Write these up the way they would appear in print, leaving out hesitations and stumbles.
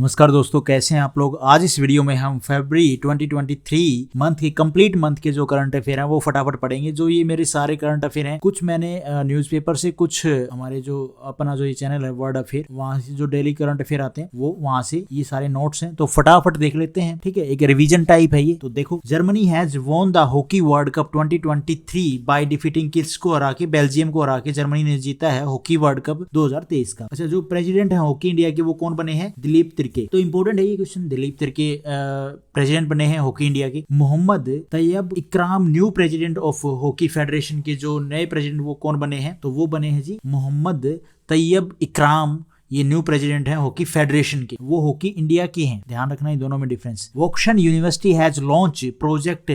नमस्कार दोस्तों, कैसे हैं आप लोग। आज इस वीडियो में हम फरवरी 2023 मंथ के कंप्लीट मंथ के जो करंट अफेयर हैं वो फटाफट पढ़ेंगे। जो ये मेरे सारे करंट अफेयर हैं, कुछ मैंने न्यूज़पेपर से, कुछ हमारे जो अपना जो ये चैनल है वर्ल्ड अफेयर, वहां से जो डेली करंट अफेयर आते हैं वो वहां से ये सारे नोट्स हैं, तो फटाफट देख लेते हैं। ठीक है, एक रिवीजन टाइप है ये। तो देखो, Germany has won the hockey world cup 2023 by defeating किसको हरा के, बेल्जियम को हरा के जर्मनी ने जीता है हॉकी वर्ल्ड कप 2023 का। अच्छा, जो प्रेसिडेंट है हॉकी इंडिया के वो कौन बने हैं? दिलीप तिर्की। तो इंपॉर्टेंट है ये क्वेश्चन। दिलीप तिर्की प्रेसिडेंट बने हैं हॉकी इंडिया के। मोहम्मद तैयब इकराम new president of hockey federation के जो नए प्रेसिडेंट वो कौन बने हैं? तो वो बने हैं जी मोहम्मद तैयब इकराम। ये न्यू प्रेसिडेंट है हॉकी फेडरेशन के, वो हॉकी इंडिया के हैं। ध्यान रखना इन दोनों में difference. Woxsen university has launch project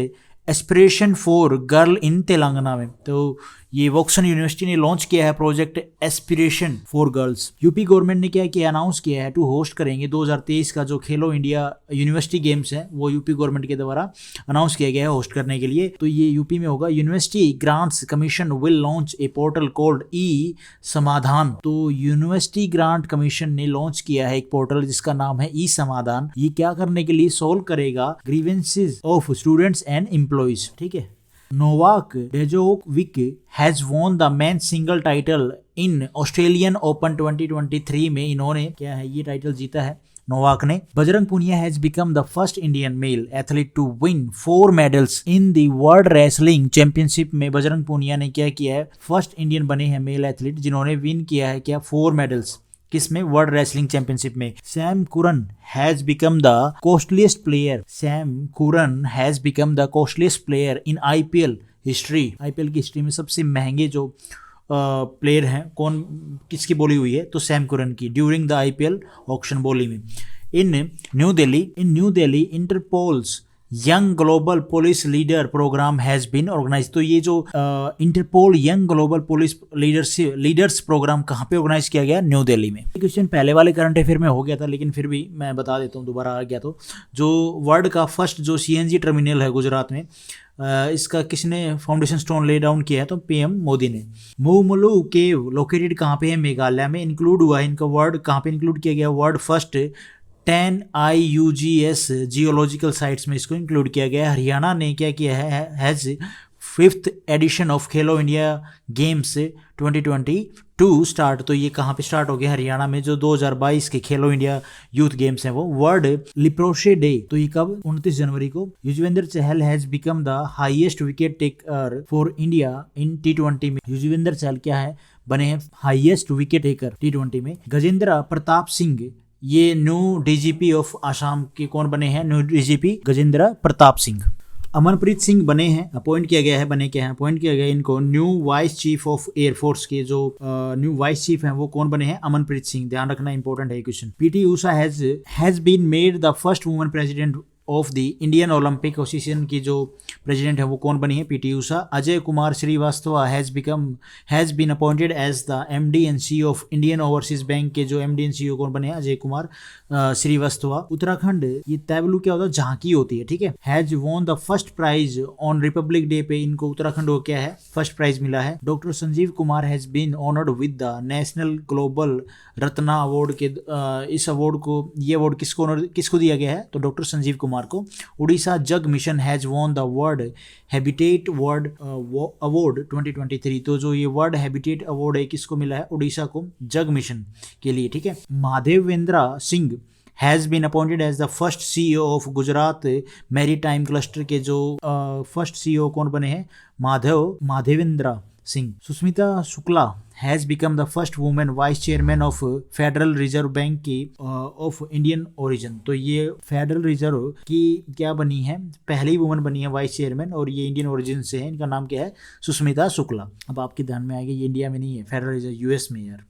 aspiration for girl in Telangana में। तो ये वोक्शन यूनिवर्सिटी ने लॉन्च किया है project aspiration for girls. UP government ने क्या किया, अनाउंस किया है टू होस्ट करेंगे 2023 का जो खेलो इंडिया यूनिवर्सिटी गेम्स है, वो यूपी गवर्नमेंट के द्वारा अनाउंस किया गया है होस्ट करने के लिए। तो ये यूपी में होगा। University grants commission will launch a portal called ई समाधान। तो यूनिवर्सिटी ग्रांट कमीशन ने लॉन्च किया है एक पोर्टल जिसका नाम है ई समाधान। ये क्या करने के लिए? सोल्व करेगा grievances of students and employees. ठीक है। Novak Djokovic has won the men single title in Australian open 2023 में इन्होंने क्या है ये टाइटल जीता है नोवाक ने। Bajrang Punia has become the first Indian male athlete to win 4 medals in the world wrestling championship में बजरंग पुनिया ने क्या किया है? फर्स्ट इंडियन बने हैं मेल एथलीट जिन्होंने विन किया है क्या? 4 मेडल्स। किसमें? वर्ल्ड रेसलिंग चैंपियनशिप में। Sam Curran has become the costliest player. Sam Curran has become the costliest player in IPL history. IPL की हिस्ट्री में सबसे महंगे जो प्लेयर हैं, कौन किसकी बोली हुई है? तो सैम कुरन की, ड्यूरिंग द आईपीएल ऑक्शन बोली में। In new Delhi Interpol's young global police leader programme has been organise. तो ये जो Interpol young global police leaders programme कहाँ पे ऑर्गेनाइज किया गया? न्यू दिल्ली में। ये क्वेश्चन पहले वाले करंट अफेयर में हो गया था, लेकिन फिर भी मैं बता देता हूँ, दोबारा आ गया। तो जो वर्ल्ड का फर्स्ट जो सीएनजी टर्मिनल है गुजरात में, इसका किसने फाउंडेशन स्टोन ले डाउन किया है? तो पीएम मोदी ने। मूमलू केव लोकेटेड कहाँ पे है? मेघालय में। इंक्लूड हुआ है इनका वर्ड, कहाँ पे इंक्लूड किया गया? Word first 10 IUGS geological sites में इसको इंक्लूड किया गया है। हरियाणा ने क्या किया है? Has 5th addition of Khelo India games 2022 start. तो ये कहाँ पे स्टार्ट हो गया? हरियाणा में। जो 2022 के खेलो इंडिया यूथ गेम्स हैं वो। वर्ल्ड लिप्रोसे डे, तो ये कब? 29 जनवरी को। Yuzvendra Chahal has become the highest wicket taker for India in T20 में। युजवेंद्र चहल क्या है? बने हैं हाईएस्ट विकेट टेकर T20 में। गजेंद्र प्रताप सिंह, ये न्यू डीजीपी ऑफ आसाम के कौन बने हैं? New DGP Gajendra Pratap Singh. अमनप्रीत सिंह बने हैं, अपॉइंट किया गया है, बने क्या है? अपॉइंट किया गया इनको new vice chief of air force के जो न्यू वाइस चीफ हैं वो कौन बने हैं? अमनप्रीत सिंह। ध्यान रखना, इंपॉर्टेंट है question. PT Usha has been made the first woman president of the Indian Olympic Association की जो प्रेसिडेंट है वो कौन बनी है? PT Usha. Ajay Kumar Srivastava has been appointed as the MD and CEO of Indian overseas bank के जो MD and CEO कौन बने हैं? अजय कुमार श्रीवास्तव। उत्तराखंड, ये तैवलू क्या होता है? झांकी होती है। ठीक है। Has won the first prize on Republic Day पे इनको उत्तराखंड को क्या है? फर्स्ट प्राइज मिला है। Doctor Sanjeev Kumar has been honoured with the national global Ratna award के। इस अवार्ड को, ये अवार्ड किसको दिया गया है? तो डॉक्टर संजीव कुमार को। Orissa Jaga mission has won the world habitat award 2023। तो जो ये वर्ल्ड हैबिटेट अवार्ड है किसको मिला है? उड़ीसा को, जग मिशन के लिए। ठीक है। Mahadevendra Singh has been appointed as the first CEO of Gujarat maritime cluster के जो फर्स्ट CEO कौन बने हैं? Madhavendra Singh. Sushmita Shukla has become the first women vice chairman of federal reserve bank की ऑफ इंडियन ओरिजिन। तो ये फेडरल रिजर्व की क्या बनी है? पहली वुमेन बनी है वाइस चेयरमैन, और ये इंडियन ओरिजिन से है। इनका नाम क्या है? सुष्मिता शुक्ला। अब आपके ध्यान में आएगा, ये इंडिया में नहीं है, फेडरल रिजर्व US में यार।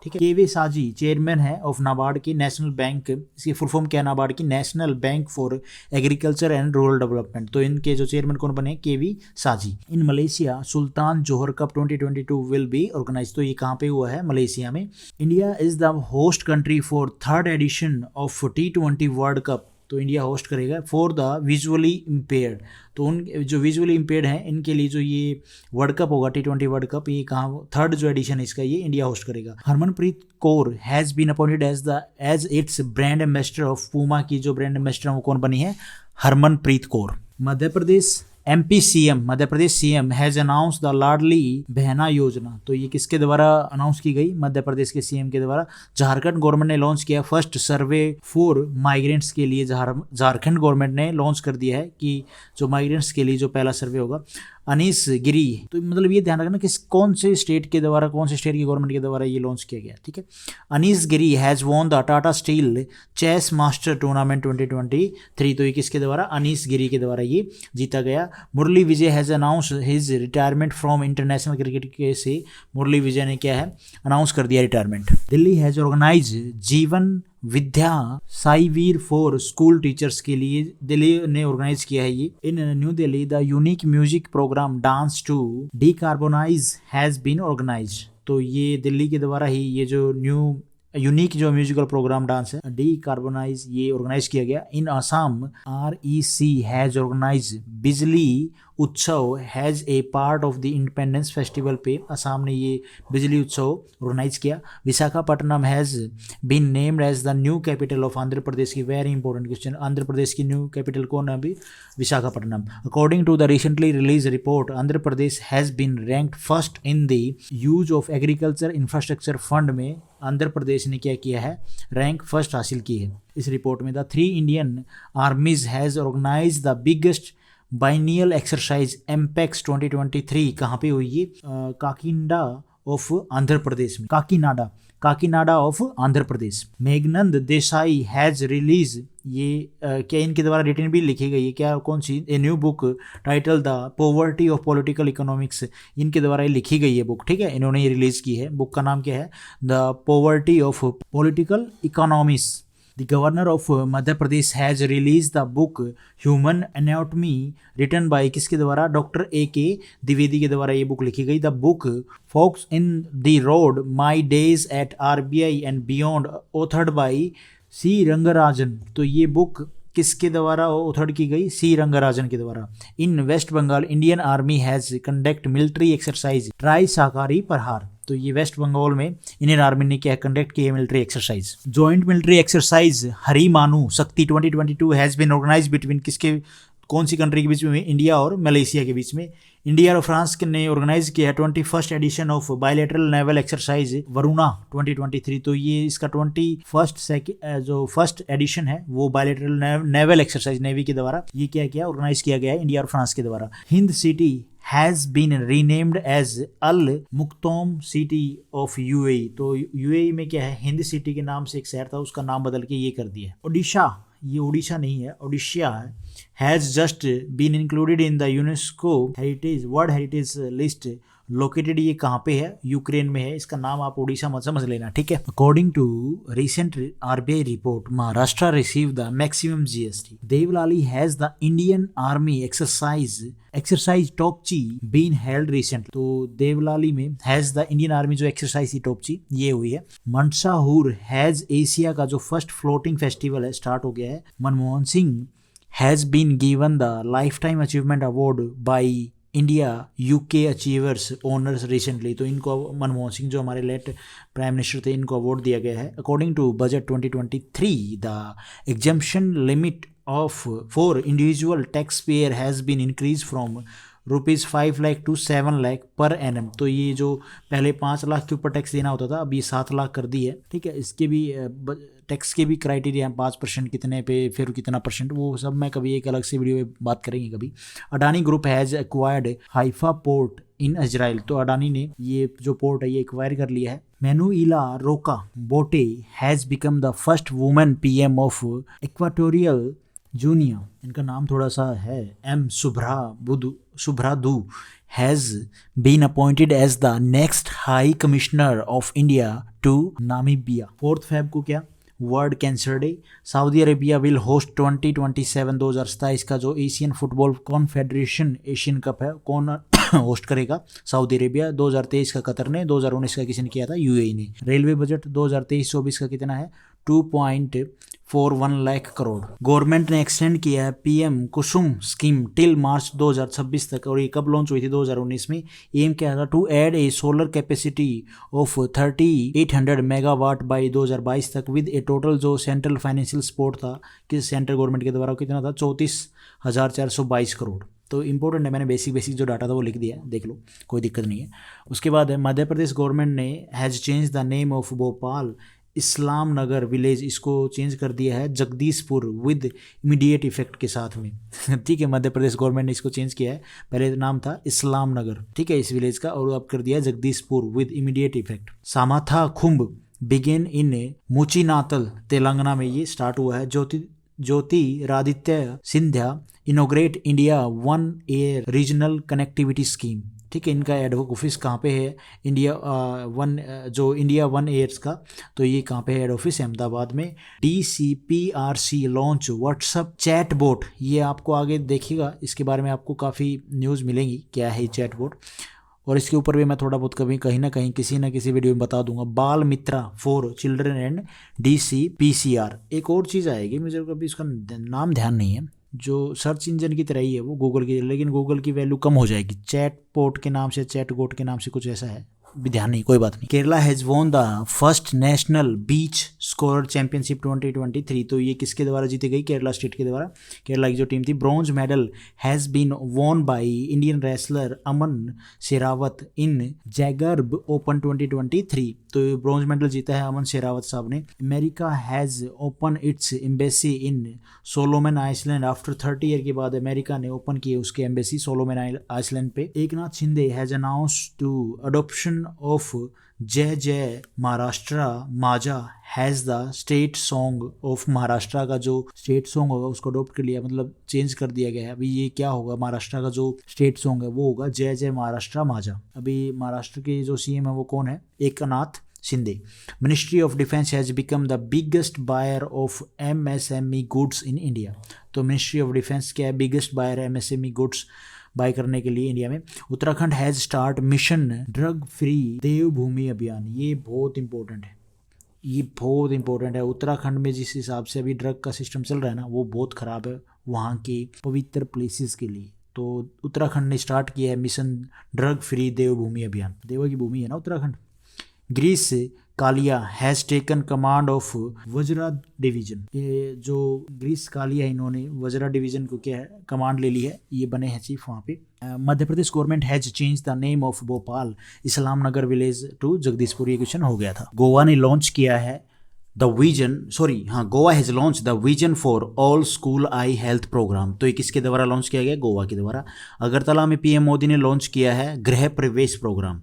ठीक है। केवी साजी चेयरमैन है ऑफ नाबार्ड की नेशनल बैंक, इसकी फुल फॉर्म क्या है? नाबार्ड की national bank for agriculture and rural development. तो इनके जो चेयरमैन कौन बने? KV Saji. In Malaysia Sultan Johor cup 2022 will be organise. तो ये कहाँ पे हुआ है? मलेशिया में। India is the host country for 3rd edition of T20 world cup तो इंडिया होस्ट करेगा फॉर द विजुअली इम्पेयर्ड। तो उन जो विजुअली इम्पेयर्ड हैं इनके लिए जो ये वर्ल्ड कप होगा T20 वर्ल्ड कप, ये कहाँ थर्ड जो एडिशन है इसका, ये इंडिया होस्ट करेगा। Harmanpreet Kaur has been appointed as its brand ambassador of Puma की जो ब्रांड एम्बेसडर वो कौन बनी है? Harmanpreet Kaur. Madhya Pradesh Madhya Pradesh CM has announce the Ladli Behna Yojana. तो ये किसके द्वारा अनाउंस की गई? मध्य प्रदेश के सीएम के द्वारा। झारखंड गवर्नमेंट ने लॉन्च किया फर्स्ट सर्वे फॉर माइग्रेंट्स के लिए। झारखंड गवर्नमेंट ने लॉन्च कर दिया है कि जो माइग्रेंट्स के लिए जो पहला सर्वे होगा। अनीस गिरी, तो मतलब ये ध्यान रखना कि कौन से स्टेट के द्वारा, कौन से स्टेट की गवर्नमेंट के द्वारा ये लॉन्च किया गया, ठीक है। Anish Giri has won the Tata steel chess master tournament 2023। तो ये किसके द्वारा? अनीस गिरी के द्वारा ये जीता गया। Murali Vijay has announce his retirement from international cricket के से मुरली विजय ने क्या है? अनाउंस कर दिया retirement. Delhi has organise Jeevan Vidya Shivir for school teachers के लिए दिल्ली ने ऑर्गेनाइज किया है ये। In new Delhi the unique music programme dance to decarbonise has been organise. तो ये दिल्ली के द्वारा ही ये जो यूनिक जो म्यूजिकल प्रोग्राम डांस है डीकार्बोनाइज ये ऑर्गेनाइज किया गया। In Assam REC has organise Bijli Utsav has a part of the independence festival पे असम ने ये बिजली उत्सव ऑर्गेनाइज किया। Visakhapatnam has been named as the new capital of Andhra Pradesh की very important question. Andhra Pradesh की न्यू कैपिटल कौन है अभी? Visakhapatnam. According to the recently release report Andhra Pradesh has been ranked first in the use of agriculture infrastructure fund में आंध्र प्रदेश ने क्या किया है? रैंक फर्स्ट हासिल की है इस रिपोर्ट में। The 3 Indian armies has organize the biggest biennial exercise Amphex 2023 कहाँ पे हुई ये? काकिनाडा ऑफ आंध्र प्रदेश में। Kakinada of Andhra Pradesh. Meghnad Desai has release ये क्या इनके द्वारा रिटन भी लिखी गई है क्या? कौन सी? A new book title the poverty of political economics, इनके द्वारा ये लिखी गई है बुक, ठीक है। इन्होंने ये रिलीज की है। बुक का नाम क्या है? The poverty of political economics. The governor of Madhya Pradesh has release the book human anatomy written by किसके द्वारा? Doctor A.K. द्विवेदी के द्वारा ये बुक लिखी गई। द book forks in the road my days at RBI and beyond authored by C. Rangarajan. तो ये बुक किसके द्वारा ऑथर्ड की गई? C. रंगराजन के द्वारा। In West Bengal Indian army has conduct military exercise tri शाकाहारी प्रहार। तो ये वेस्ट बंगाल में इंडियन आर्मी ने क्या कंडक्ट किया? Military exercise. Joint military exercise Harimau Shakti 2022 has been organize between किसके, कौन सी कंट्री के बीच में? इंडिया और मलेशिया के बीच में। इंडिया और फ्रांस ने ऑर्गेनाइज किया है 21st edition of bilateral naval exercise Varuna 2023। तो ये इसका 21st जो फर्स्ट एडिशन है वो बायलैटरल नेवल एक्सरसाइज नेवी के द्वारा ये क्या किया? ऑर्गेनाइज किया गया है इंडिया और फ्रांस के द्वारा। Hind city has been renamed as Al Maktoum city of UAE। तो UAE में क्या है? हिंद सिटी के नाम से एक शहर था, उसका नाम बदल के ये कर दिया। ओडिशा, ये ओडिशा नहीं है, ओडिशा है, has just been included in the UNESCO heritage world heritage list. Located ये कहाँ पे है? यूक्रेन में है। इसका नाम आप ओडिशा मत समझ लेना, ठीक है। According to recent RBI report Maharashtra receive the maximum GST। Devlali has the Indian army exercise Topchi been held recent. तो देवलाली में हैज द इंडियन आर्मी जो एक्सरसाइज टॉपची ये हुई है। मनसाहुर हैज एशिया का जो फर्स्ट फ्लोटिंग फेस्टिवल है स्टार्ट हो गया है। Manmohan Singh has been given the life time achievement award by India UK achievers honours recently. तो इनको मनमोहन सिंह जो हमारे लेट प्राइम मिनिस्टर थे इनको अवार्ड दिया गया है। According to budget 2023 the exemption limit of for individual tax payer has been increase from ₹5 lakh to 7 lakh per annum. तो ये जो पहले 5 लाख के ऊपर टैक्स देना होता था अब ये 7 लाख कर दी है, ठीक है। इसके भी टैक्स के भी क्राइटेरिया हैं, 5% कितने पे, फिर कितना %, वो सब मैं कभी एक अलग से वीडियो में बात करेंगे कभी। Adani group has acquired Haifa port in Israel. तो अडानी ने ये जो पोर्ट है ये एक्वायर कर लिया है। Manuela Roka Botey has become the first women PM of Equatorial Guinea. इनका नाम थोड़ा सा है M. Subhradu has been appointed as the next high commissioner of India to Namibia. 4 Feb को क्या? World cancer day. Saudi Arabia will host 2027 का जो Asian football confederation Asian cup है कौन होस्ट करेगा? Saudi Arabia. 2023 का कतर ने, 2019 का किसी ने किया था? UAE ने। रेलवे बजट 2023-24 का कितना है? 2.41 लाख करोड़। गवर्नमेंट ने एक्सटेंड किया है पीएम कुसुम स्कीम टिल मार्च 2026 तक, और ये कब लॉन्च हुई थी? 2019 में। एम क्या था? To add a solar capacity of 3800 megawatt by 2022 तक, विद ए टोटल जो सेंट्रल फाइनेंशियल सपोर्ट था कि सेंट्रल गवर्नमेंट के द्वारा कितना था? 34,422 करोड़। तो इंपॉर्टेंट है, मैंने बेसिक जो डाटा था वो लिख दिया है, देख लो, कोई दिक्कत नहीं है। उसके बाद है मध्य प्रदेश गवर्नमेंट ने has change the name of Bhopal Islam Nagar village, इसको चेंज कर दिया है जगदीशपुर विद इमीडिएट इफेक्ट के साथ में। ठीक है, मध्य प्रदेश गवर्नमेंट ने इसको चेंज किया है, पहले नाम था इस्लाम नगर, ठीक है, इस विलेज का, और अब कर दिया है Jagdishpur with immediate effect. Samatha Kumbh begin in Muchintal Telangana में ये स्टार्ट हुआ है। Jyotiraditya Scindia inaugurate India one air regional connectivity scheme, ठीक है। इनका एडवोक ऑफिस कहाँ पे है? इंडिया वन एयर्स का, तो ये कहाँ पे है? हेड ऑफिस अहमदाबाद में। DCPRC launch WhatsApp chat bot, ये आपको आगे देखिएगा, इसके बारे में आपको काफ़ी न्यूज़ मिलेंगी क्या है चैट बोट, और इसके ऊपर भी मैं थोड़ा बहुत कहीं ना कहीं किसी न किसी वीडियो में बता दूंगा। बाल मित्रा फॉर चिल्ड्रन एंड DCPCR। एक और चीज़ आएगी, मुझे कभी इसका नाम ध्यान नहीं है, जो सर्च इंजन की तरह ही है वो गूगल की, लेकिन गूगल की वैल्यू कम हो जाएगी। चैट पोर्ट के नाम से, चैट गोट के नाम से कुछ ऐसा है, भी ध्यान नहीं, कोई बात नहीं। Kerala has won the first national beach score championship 2023, तो ये किसके द्वारा जीती गई? केरला स्टेट के द्वारा। केरला की जो टीम थी। Bronze medal has been won by Indian wrestler Aman Sehrawat in Zagreb open 2023, तो ब्रॉन्ज मेडल जीता है अमन शेरावत साहब ने। America has open its embassy in Solomon island after 30 year के बाद अमेरिका ने ओपन किए उसके एम्बेसी सोलोमन आइसलैंड पे। Eknath Shinde has announced to adoption of Jai Jai Maharashtra Maja has the state song of Maharashtra का जो स्टेट सॉन्ग होगा उसको अडॉप्ट कर लिया, मतलब चेंज कर दिया गया है। अभी ये क्या होगा? महाराष्ट्र का जो स्टेट सॉन्ग है वो होगा जय जय महाराष्ट्र माजा। अभी महाराष्ट्र के जो CM है वो कौन है? Eknath Shinde. Ministry of defence has become the biggest buyer of MSME goods in India, तो मिनिस्ट्री ऑफ डिफेंस क्या है? Biggest buyer MSME goods buy करने के लिए इंडिया में। Uttarakhand has start mission drug free Devbhoomi Abhiyan, ये बहुत इंपॉर्टेंट है, ये बहुत इंपॉर्टेंट है। उत्तराखंड में जिस हिसाब से अभी ड्रग का सिस्टम चल रहा है ना, वो बहुत ख़राब है वहाँ के पवित्र प्लेसेस के लिए। तो उत्तराखंड ने स्टार्ट किया है मिशन ड्रग फ्री देवभूमि अभियान, देव की भूमि है ना उत्तराखंड। ग्रीस Kalia has taken command of Vajra division, ये जो ग्रीस कालिया है इन्होंने वज्रा डिवीजन को क्या है कमांड ले ली है, ये बने हैं चीफ वहाँ पे। Madhya Pradesh government has change the name of Bhopal Islam Nagar village to Jagdishpur, ये क्वेश्चन हो गया था। गोवा ने लॉन्च किया है Goa has launch the vision for all school eye health program, तो ये किसके द्वारा लॉन्च किया गया? गोवा के द्वारा। अगरतला में PM मोदी ने लॉन्च किया है गृह प्रवेश प्रोग्राम,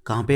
कहाँ पे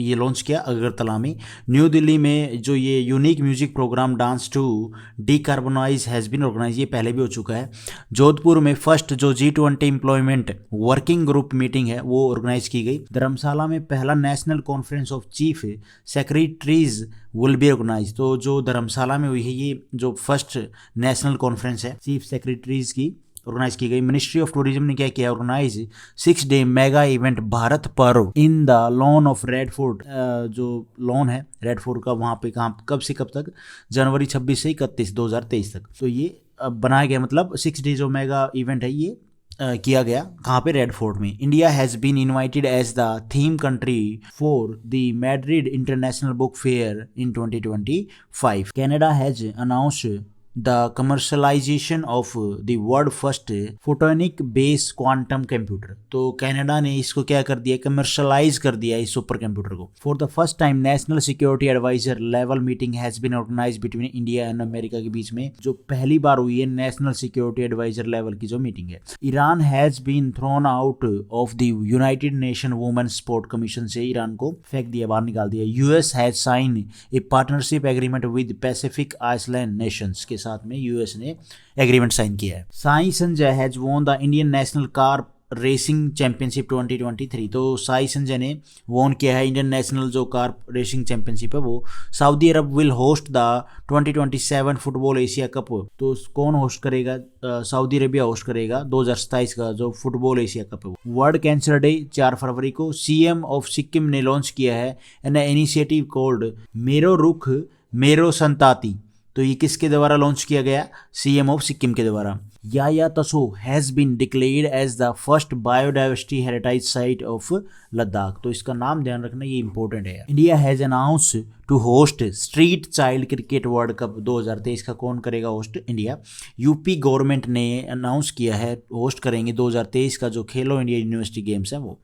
ये लॉन्च किया? अगरतला में। न्यू दिल्ली में जो ये unique music programme dance to decarbonize has been organise, ये पहले भी हो चुका है। जोधपुर में फर्स्ट जो G20 employment working group meeting है वो ऑर्गेनाइज की गई। धर्मशाला में पहला national conference of chief secretaries will be organise, तो जो धर्मशाला में हुई है ये जो फर्स्ट नेशनल कॉन्फ्रेंस है चीफ सेक्रेटरीज की ऑर्गेनाइज की गई। मिनिस्ट्री ऑफ टूरिज्म ने क्या किया? Organise 6 day mega event Bharat Parv in the lawn of red fort, जो लॉन है रेड फोर्ट का, वहाँ पे कब से कब तक? जनवरी 26 से 31 2023 तक। तो ये बनाया गया, मतलब 6 डे जो मेगा इवेंट है ये किया गया कहाँ पे? रेड फोर्ट में। India has been invited as the theme country for the Madrid international book fair in 2025। Canada has announced the commercialization of the world first photonic base quantum computer, तो Canada ने इसको क्या कर दिया? Commercialize कर दिया इस सुपर कंप्यूटर को। For the first time national security advisor level meeting has been organize between India and America के बीच में जो पहली बार हुई है नेशनल सिक्योरिटी एडवाइजर लेवल की जो मीटिंग है। Iran has been thrown out of the United Nation women sport commission से ईरान को फेंक दिया, बाहर निकाल दिया। US has sign a partnership agreement with Pacific island nations के साथ में US ने एग्रीमेंट साइन किया है। Sai Sanjay has won the Indian national car racing championship 2023, तो साई संजय ने वॉन किया है इंडियन नेशनल जो कार रेसिंग चैंपियनशिप है वो। Saudi Arab will host the 2027 football Asia cup, तो कौन होस्ट करेगा? सऊदी अरेबिया होस्ट करेगा 2027 का जो फुटबॉल एशिया कप है। वर्ल्ड कैंसर डे 4 फरवरी को। CM ऑफ सिक्किम ने लॉन्च किया है एन इनिशिएटिव कॉल्ड मेरो रुख मेरो संताति, तो ये किसके द्वारा लॉन्च किया गया? सीएम ऑफ सिक्किम के द्वारा। Yaya Tso has been declared as the first biodiversity heritage site of Ladakh, तो इसका नाम ध्यान रखना, ये इंपॉर्टेंट है। India has announce to host street child cricket world cup 2023 का कौन करेगा होस्ट? इंडिया। यूपी गवर्नमेंट ने अनाउंस किया है होस्ट करेंगे 2023 का जो खेलो इंडिया यूनिवर्सिटी गेम्स है वो।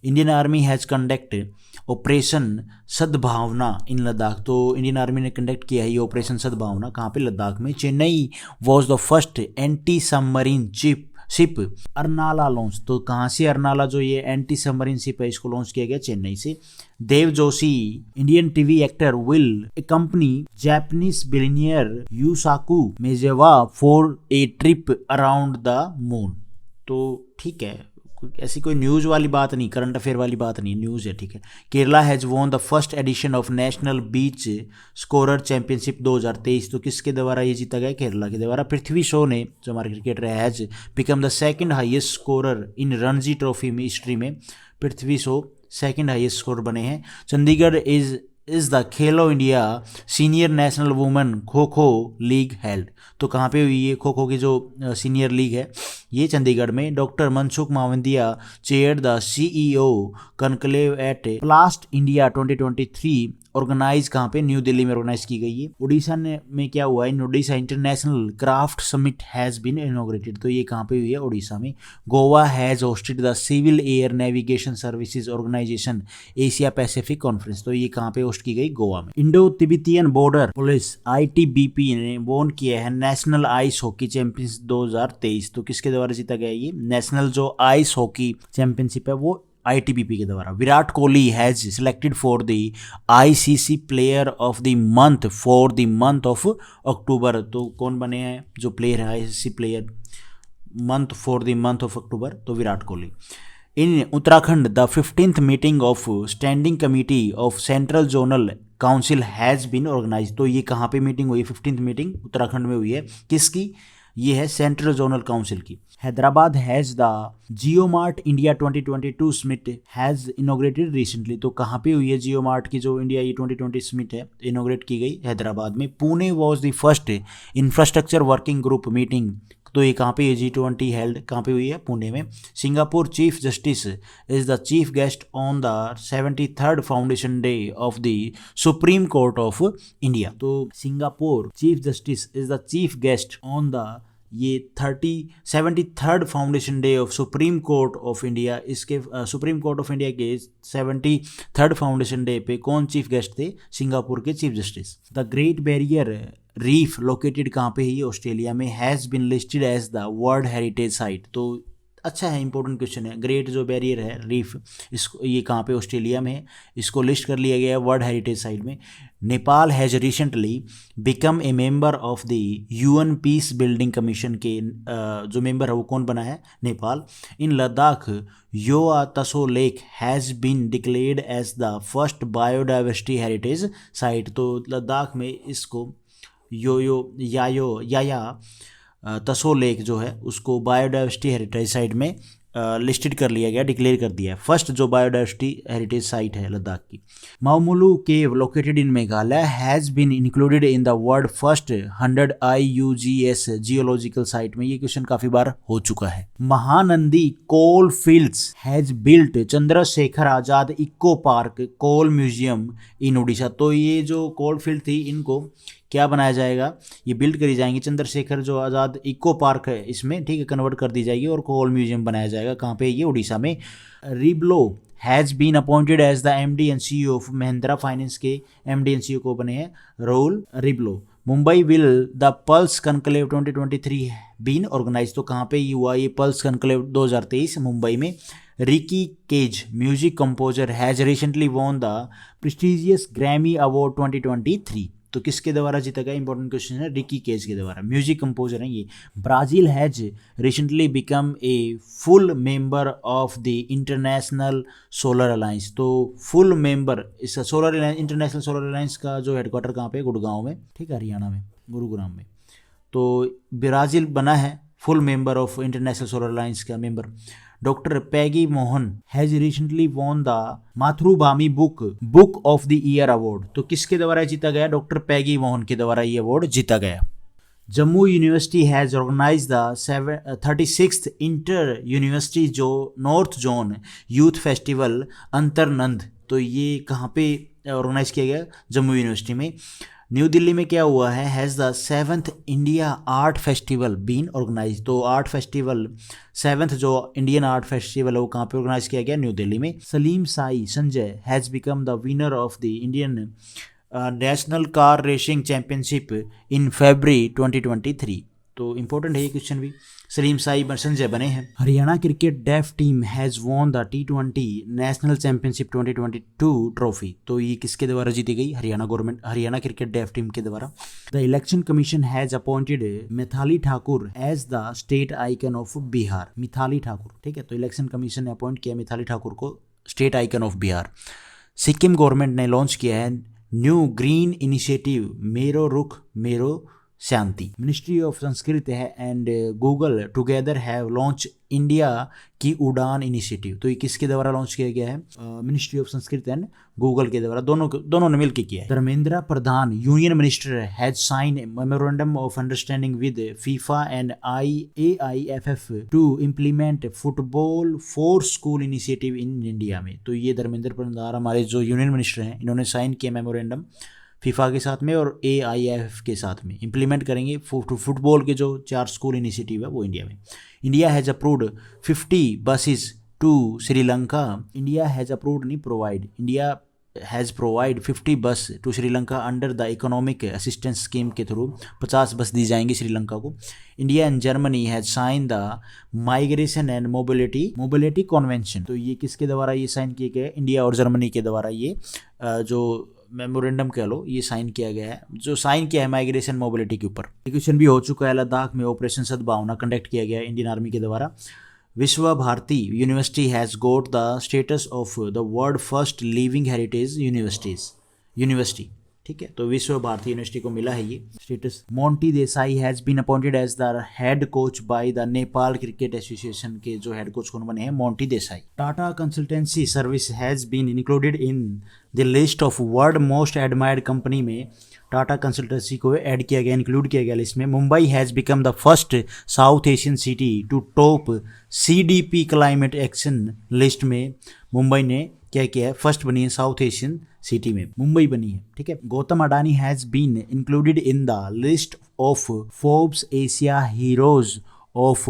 Indian army has conduct operation सद्भावना इन लद्दाख, तो इंडियन आर्मी ने कंडक्ट किया है ये ऑपरेशन सद्भावना, कहाँ पे? लद्दाख में। Chennai was the first anti submarine ship Arnala launch, तो कहाँ से अरनाला जो ये एंटी सबमरीन शिप है इसको लॉन्च किया गया? चेन्नई से। Dev Joshi Indian TV actor will company Japanese billionaire Yusaku Maezawa for a trip around the moon, तो ठीक है, ऐसी कोई न्यूज़ वाली बात नहीं, करंट अफेयर वाली बात नहीं, न्यूज़ है, ठीक है। Kerala has won the first edition of national beach scorer championship 2023, तो किसके द्वारा ये जीता गया? केरला के द्वारा। पृथ्वी शॉ ने जो हमारे क्रिकेटर है has become the second highest scorer in Ranji trophy में हिस्ट्री में, Prithvi Shaw second highest score बने हैं। Chandigarh is the Khelo India senior national women kho kho league held, तो कहाँ पे हुई है खो खो की जो सीनियर लीग है? ये चंडीगढ़ में। Doctor Mansukh Mandaviya chair the CEO conclave at Plast India 2023 organise कहाँ पे? न्यू दिल्ली में ऑर्गेनाइज की गई है। उड़ीसा में क्या हुआ है? Orissa international craft summit has been inaugurated, तो ये कहाँ पे हुई है? उड़ीसा में। Goa has hosted the civil air navigation services organization Asia Pacific conference, तो ये कहाँ पे होस्ट की गई? गोवा में। Indo Tibetan border police ITBP ने वॉन किया है नेशनल आइस हॉकी चैंपियनशिप 2023, तो किसके द्वारा जीता गया ये? नेशनल जो आइस हॉकी चैंपियनशिप है वो आईटीबीपी के द्वारा। Virat Kohli has selected for the ICC player of the month for the month of October, तो कौन बने हैं जो प्लेयर है ICC player month for the month of October? तो Virat Kohli. In Uttarakhand the 15th meeting of standing committee of central zonal council has been organise, तो ये कहाँ पे मीटिंग हुई? 15th मीटिंग उत्तराखंड में हुई है, किसकी? ये है सेंट्रल जोनल काउंसिल की। Hyderabad has the Jio mart India 2022 summit has inaugurated recently, तो कहाँ पे हुई है जियो मार्ट की जो इंडिया 2020 समिट है? इनोग्रेट की गई हैदराबाद में। Pune was the first infrastructure working group meeting, तो ये कहाँ पे? ये G20 हेल्ड कहाँ पे हुई है? पुणे में। Singapore chief justice is the chief guest on the 73rd foundation day of the supreme court of India, तो Singapore chief justice is the chief guest on the ये 73rd foundation day of supreme court of India. इसके supreme court of India के 73rd foundation day पे कौन chief guest थे? Singapore के chief justice. The great barrier reef located कहाँ पे है? ये ऑस्ट्रेलिया में। Has been listed as the world heritage site, तो अच्छा है, इंपॉर्टेंट क्वेश्चन है। ग्रेट जो बैरियर है रीफ, इसको ये कहाँ पे? ऑस्ट्रेलिया में है, इसको लिस्ट कर लिया गया है वर्ल्ड हेरिटेज साइट में। Nepal has recently become A member of the UN peace building commission के जो मेंबर है वो कौन बना है? नेपाल। इन Ladakh Yaya Tso lake has been declared as the first biodiversity heritage site, तो लद्दाख में इसको याया तसो लेक जो है उसको बायोडाइवर्सिटी हेरिटेज साइट में लिस्टेड कर लिया गया, डिक्लेयर कर दिया है, फर्स्ट जो बायोडाइवर्सिटी हेरिटेज साइट है लद्दाख की। Mawmluh cave located in Meghalaya has been included in the world first 100 IUGS geological site में, ये क्वेश्चन काफी बार हो चुका है। Mahanadi coal fields has built Chandrashekhar Azad eco park coal museum in Odisha, तो ये जो कोल फील्ड थी इनको क्या बनाया जाएगा? ये बिल्ड करी जाएंगी, चंद्रशेखर जो आज़ाद इको पार्क है इसमें, ठीक है, कन्वर्ट कर दी जाएगी और कोल म्यूजियम बनाया जाएगा। कहाँ पे? ये उड़ीसा में। Rebello has been appointed as the MD and CEO of Mahindra finance के MD and CEO को बने हैं Rahul Rebello. Mumbai will the pulse conclave 2023 been organise, तो कहाँ पे ये हुआ? ये पल्स कनक्लेव 2023 मुंबई में। Ricky Kej music composer has recently won the prestigious Grammy award 2023, तो किसके द्वारा जीता गया? इंपॉर्टेंट क्वेश्चन है, रिकी केज के द्वारा, म्यूजिक कंपोजर हैं ये। Brazil has recently become a full member of the international solar alliance, तो फुल मेंबर इस सोलर इंटरनेशनल सोलर अलायंस का जो हेडक्वार्टर कहाँ पे? गुड़गांव में, ठीक है, हरियाणा में, गुरुग्राम में। तो ब्राज़ील बना है full member of international solar alliance का member. Doctor Peggy Mohan has recently won the Mathrubhumi book of the year award. तो किसके द्वारा जीता गया? डॉक्टर पैगी मोहन के द्वारा ये अवार्ड जीता गया। Jammu university has organize the 36th inter university जो north zone youth festival Antarnad. तो ये कहाँ पे ऑर्गेनाइज किया गया? जम्मू यूनिवर्सिटी में। न्यू दिल्ली में क्या हुआ है? Has the 7th India art festival been organise. तो आर्ट फेस्टिवल 7th जो इंडियन आर्ट फेस्टिवल है वो कहाँ पे ऑर्गेनाइज किया गया? न्यू दिल्ली में। Salim Sai Sanjay has become the winner of the Indian national car racing championship in February 2023। तो इंपॉर्टेंट है ये क्वेश्चन भी। सलीम साई संजय बने हैं। Haryana cricket deaf team has won the T20 national championship 2022 trophy. तो ये किसके द्वारा जीती गई? हरियाणा क्रिकेट डेफ टीम के द्वारा। The election commission has appointed Mithali Thakur as the state icon of Bihar. Mithali Thakur, ठीक है। तो इलेक्शन कमीशन ने अपॉइंट किया मिथाली ठाकुर को state icon of Bihar. Sikkim government ने लॉन्च किया है न्यू ग्रीन इनिशिएटिव मेरो रुख मेरो शांति। मिनिस्ट्री ऑफ संस्कृत है and Google together have launch India की उड़ान इनिशिएटिव। तो ये किसके द्वारा लॉन्च किया गया है? Ministry of Sanskrit and Google के द्वारा, दोनों ने मिलकर किया है। Dharmendra Pradhan union minister has sign memorandum of understanding with FIFA and AIFF to implement football for school initiative in India में। तो ये धर्मेंद्र प्रधान हमारे जो यूनियन मिनिस्टर हैं इन्होंने साइन किया मेमोरेंडम फीफा के साथ में और AIFF के साथ में। इम्प्लीमेंट करेंगे फुटबॉल के जो 4 स्कूल इनिशिएटिव है वो इंडिया में। India has approved 50 buses to Sri Lanka. India has approved नहीं provide, India has provide 50 bus to Sri Lanka under the economic assistance scheme के थ्रू 50 बस दी जाएंगी श्रीलंका को। India and Germany has sign the migration and mobility convention. तो ये किसके द्वारा ये साइन किए गए? इंडिया और जर्मनी के द्वारा ये जो मेमोरेंडम कह लो ये साइन किया गया है, जो साइन किया है माइग्रेशन मोबिलिटी के ऊपर। क्वेश्चन भी हो चुका है। लद्दाख में ऑपरेशन सद्भावना कंडक्ट किया गया इंडियन आर्मी के द्वारा। Vishwa Bharati university has got the status of the world first living heritage university, ठीक है। तो विश्व भारती यूनिवर्सिटी को मिला है ये status. Monty Desai has been appointed as the head coach by the Nepal cricket association के जो हेड कोच कौन बने हैं? Monty Desai. Tata consultancy service has been included in the list of world most admired company में टाटा कंसल्टेंसी को ऐड किया गया, इंक्लूड किया गया लिस्ट में। Mumbai has become the first south Asian city to top CDP climate action list में मुंबई ने क्या किया है? फर्स्ट बनी है साउथ एशियन सिटी में मुंबई बनी है, ठीक है। Gautam Adani has been included in the list of Forbes Asia heroes of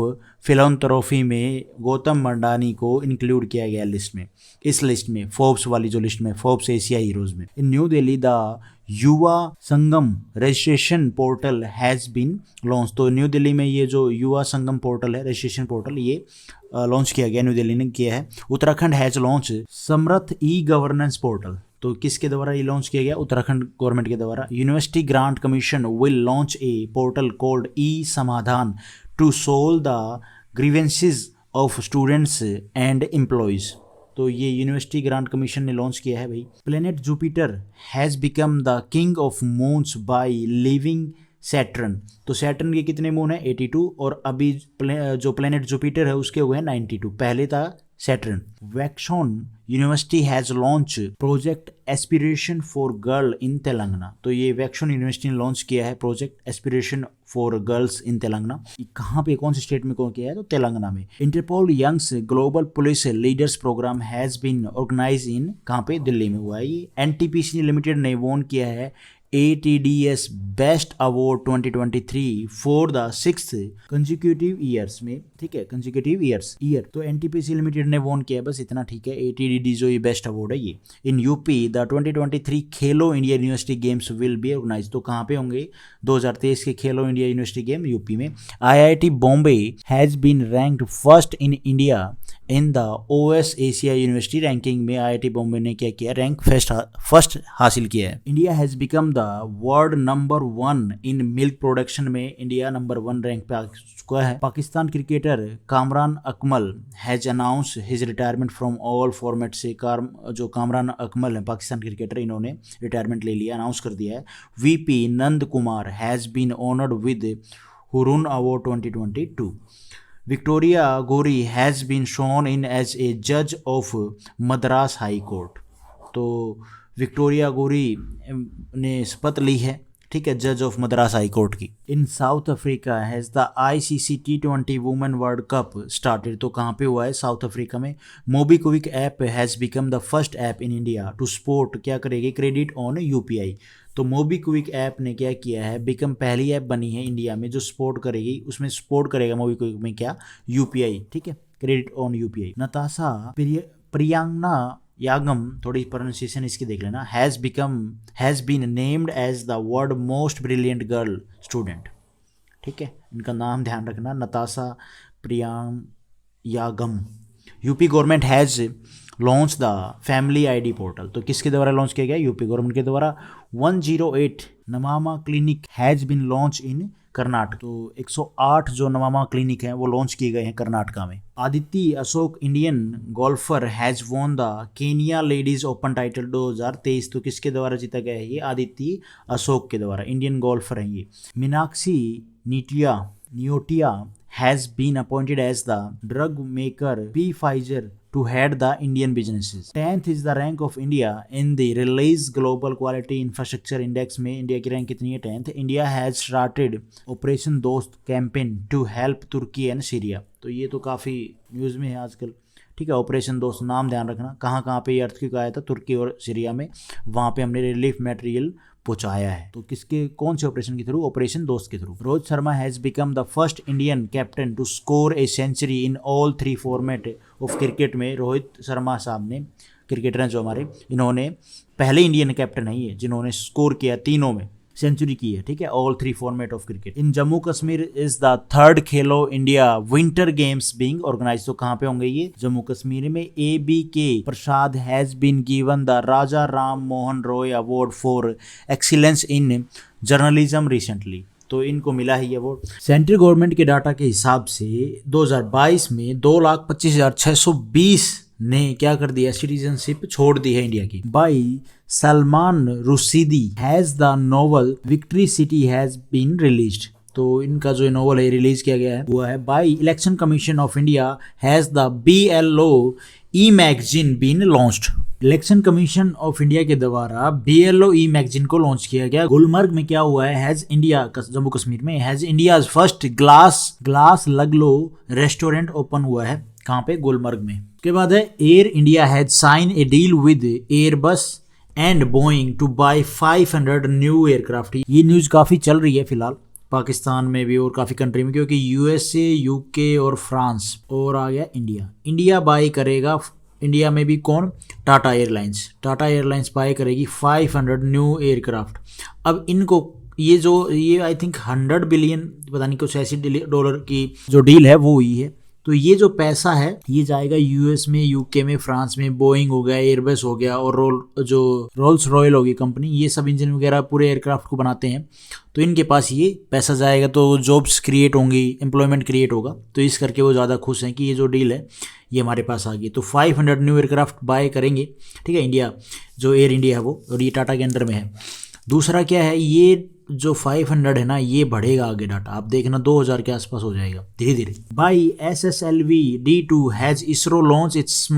philanthropy में गौतम अडानी को इंक्लूड किया गया लिस्ट में, इस लिस्ट में फोर्ब्स वाली जो लिस्ट में फोर्ब्स एशिया हीरोज में। In new Delhi the Yuva Sangam registration portal has been launch. तो न्यू दिल्ली में ये जो युवा संगम पोर्टल है, रजिस्ट्रेशन पोर्टल, ये लॉन्च किया गया, न्यू दिल्ली ने किया है। Uttarakhand has launch Samarth e-governance portal. तो किसके द्वारा ये लॉन्च किया गया? उत्तराखंड गवर्नमेंट के द्वारा। University grant commission will launch a portal called e-Samadhan to solve the grievances of students and employees. तो ये यूनिवर्सिटी ग्रांट कमीशन ने लॉन्च किया है भाई। Planet Jupiter has become the king of moons by living Saturn. तो Saturn के कितने moon है? 82, और अभी जो प्लेनेट जुपिटर है उसके हुए हैं 92। पहले था Saturn. Woxsen university has launch project aspiration for girl in Telangana. तो ये वैक्सॉन यूनिवर्सिटी ने लॉन्च किया है project aspiration for girls in Telangana. कहाँ पे, कौन से स्टेट में कौन किया है? तो तेलंगाना में। Interpol youngs global police leaders programme has been organize in, कहाँ पे? दिल्ली में हुआ है ये। NTPC लिमिटेड ने वोन किया है ATDS best award 2023 for the 6th consecutive years में, ठीक है, कंजिक्यूटिव ईयर। तो NTPC लिमिटेड ने वोन किया, बस इतना, ठीक है। ATD जो ये बेस्ट अवार्ड है ये। In UP the 2023 Khelo India university games will be organise. तो कहाँ पे होंगे? 2023 के Khelo India university game UP में। IIT Bombay has been ranked first in India in the OS Asia university ranking में। IIT बॉम्बे ने क्या किया? रैंक फर्स्ट हासिल किया है। India has become the world number 1 in milk production में। इंडिया नंबर 1 रैंक पे आ चुका है। Pakistan cricketer Kamran Akmal has announce his retirement from all format से। जो कामरान अकमल है पाकिस्तान क्रिकेटर, इन्होंने रिटायरमेंट ले लिया, अनाउंस कर दिया है। VP Nanda Kumar has been honoured with Hurun award 2022। Victoria Gowri has been sworn in as a जज ऑफ मद्रास हाई कोर्ट। तो विक्टोरिया गोरी ने शपथ ली है, ठीक है, जज ऑफ मद्रास हाई कोर्ट की। In south Africa has the ICC T20 women world cup started. तो कहाँ पे हुआ है? साउथ अफ्रीका में। MobiKwik app has become the first app in India to support क्या करेगी? Credit on UPI। तो मोबीक्विक ऐप ने क्या किया है? बिकम पहली ऐप बनी है इंडिया में जो सपोर्ट करेगी, उसमें सपोर्ट करेगा मोबीक्विक में क्या? UPI, ठीक है, credit on UPI। Natasha Perianayagam, थोड़ी प्रोनाउंसिएशन इसकी देख लेना, has been named as the world most brilliant girl student, ठीक है, इनका नाम ध्यान रखना, Natasha Perianayagam. UP government has launch the family ID portal. तो किसके द्वारा लॉन्च किया गया? यूपी गवर्नमेंट के द्वारा। 108 Namma clinic has been launch in Karnataka. तो 108 जो नमामा क्लिनिक हैं वो लॉन्च किए गए हैं कर्नाटका में। Aditya Ashok Indian golfer has won the Kenya ladies open title 2023। तो किसके द्वारा जीता गया है? ये आदित्य अशोक के द्वारा, इंडियन गोल्फर हैं ये। Meenakshi Neotia has been appointed as the drug maker Pfizer to head the Indian businesses। 10th is the rank of India in the Release Global Quality Infrastructure Index में इंडिया की रैंक कितनी है? 10th। India has started operation Dost campaign to help Turkey and Syria. तो ये तो काफ़ी news में है आजकल, ठीक है। ऑपरेशन दोस्त नाम ध्यान रखना, कहाँ कहाँ पे ये अर्थक्वेक आया था? तुर्की और सीरिया में, वहाँ पे हमने रिलीफ मटेरियल पहुंचाया है। तो किसके, कौन से ऑपरेशन के थ्रू? ऑपरेशन दोस्त के through. Rohit Sharma has become the first Indian captain to score a century in all 3 format of cricket में। रोहित शर्मा साहब ने, क्रिकेटर हैं जो हमारे, इन्होंने पहले इंडियन कैप्टन है ये जिन्होंने स्कोर किया तीनों में, सेंचुरी की है, ठीक है, all 3 format of cricket. In Jammu Kashmir is the 3rd Khelo India winter games being organise. तो कहाँ पे होंगे ये? जम्मू कश्मीर में। ABK Prasad has been given the Raja Ram Mohan Roy award for excellence in journalism recently. तो इनको मिला है ये अवार्ड। सेंट्रल गवर्नमेंट के डाटा के हिसाब से 2022 में 2,25,620 ने क्या कर दिया? सिटीजनशिप छोड़ दी है इंडिया की। By Salman Rushdie has the novel victory city has been released. तो इनका जो नोवेल है रिलीज किया गया है हुआ है। By election commission of India has the BLO magazine been launched. Election commission of India के द्वारा BLO मैगजीन को लॉन्च किया गया। गुलमर्ग में क्या हुआ है? हैज़ इंडिया, जम्मू कश्मीर में, has India's first glass igloo restaurant open हुआ है। कहाँ पे? गुलमर्ग में। उसके बाद है air India has sign a deal with Airbus and Boeing to buy 500 new aircraft. ये न्यूज़ काफ़ी चल रही है फिलहाल पाकिस्तान में भी और काफ़ी कंट्री में, क्योंकि USA, UK और फ्रांस और आ गया इंडिया। इंडिया बाय करेगा, इंडिया में भी कौन? टाटा एयरलाइंस बाय करेगी 500 न्यू एयरक्राफ्ट। अब इनको ये आई थिंक 100 बिलियन पता नहीं कुछ ऐसी डॉलर की जो डील है वो हुई है। तो ये जो पैसा है ये जाएगा US में, UK में, फ्रांस में। बोइंग हो गया, एयरबस हो गया और रोल्स रॉयल होगी कंपनी, ये सब इंजन वगैरह पूरे एयरक्राफ्ट को बनाते हैं। तो इनके पास ये पैसा जाएगा तो जॉब्स क्रिएट होंगी, एम्प्लॉयमेंट क्रिएट होगा। तो इस करके वो ज़्यादा खुश हैं कि ये जो डील है ये हमारे पास आ गई। तो 500 न्यू एयरक्राफ्ट बाय करेंगे, ठीक है, इंडिया, जो एयर इंडिया है वो, और ये टाटा के अंडर में है। दूसरा क्या है, ये जो 500 है ना ये बढ़ेगा आगे डाटा, आप देखना 2000 के आसपास हो जाएगा धीरे धीरे। By SSLV D2 has ISRO launch its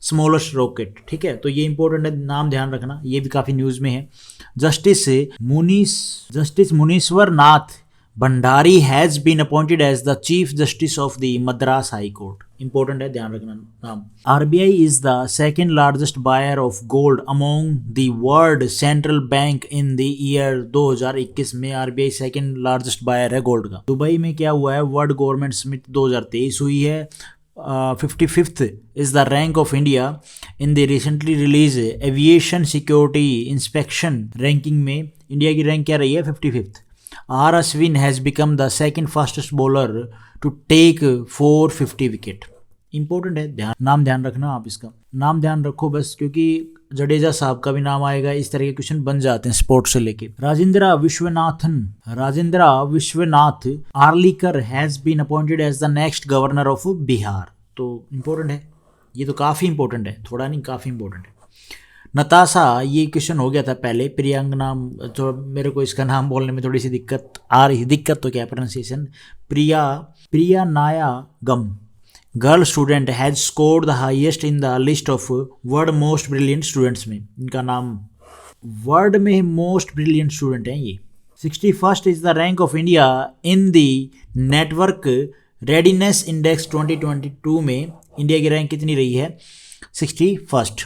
smallest rocket, ठीक है। तो ये इंपॉर्टेंट है, नाम ध्यान रखना, ये भी काफ़ी न्यूज़ में है। Justice Munishwar Nath Bhandari has been appointed as the chief justice of the Madras high court. Important है, ध्यान रखना नाम। RBI is the second largest buyer of gold among the world central bank in the year 2021 में RBI सेकेंड लार्जेस्ट बायर है gold का। Dubai में क्या हुआ है? वर्ल्ड गवर्नमेंट समिट 2023 हुई है। 55th is the rank of India in the recently released aviation security inspection ranking में इंडिया की रैंक क्या रही है? 55th। R. Ashwin has become the second fastest bowler to take 450 wicket. Important है, नाम ध्यान रखना, आप इसका नाम ध्यान रखो बस, क्योंकि जडेजा साहब का भी नाम आएगा, इस तरह के क्वेश्चन बन जाते हैं स्पोर्ट्स से लेके। Rajendra Vishwanath Arlekar has been appointed as the next governor of Bihar. तो इंपॉर्टेंट है, ये तो काफ़ी इंपॉर्टेंट है, थोड़ा नहीं काफ़ी इंपॉर्टेंट है। नताशा, ये क्वेश्चन हो गया था पहले। प्रियांग नाम, जो मेरे को इसका नाम बोलने में थोड़ी सी दिक्कत आ रही, दिक्कत तो क्या pronunciation, Priya Perianayagam, girl student has scored the highest in the list of world most brilliant students में। इनका नाम वर्ल्ड में मोस्ट ब्रिलियंट स्टूडेंट हैं ये। 61st is the rank of India in the network readiness index 2022 में India की rank कितनी रही है? 61st।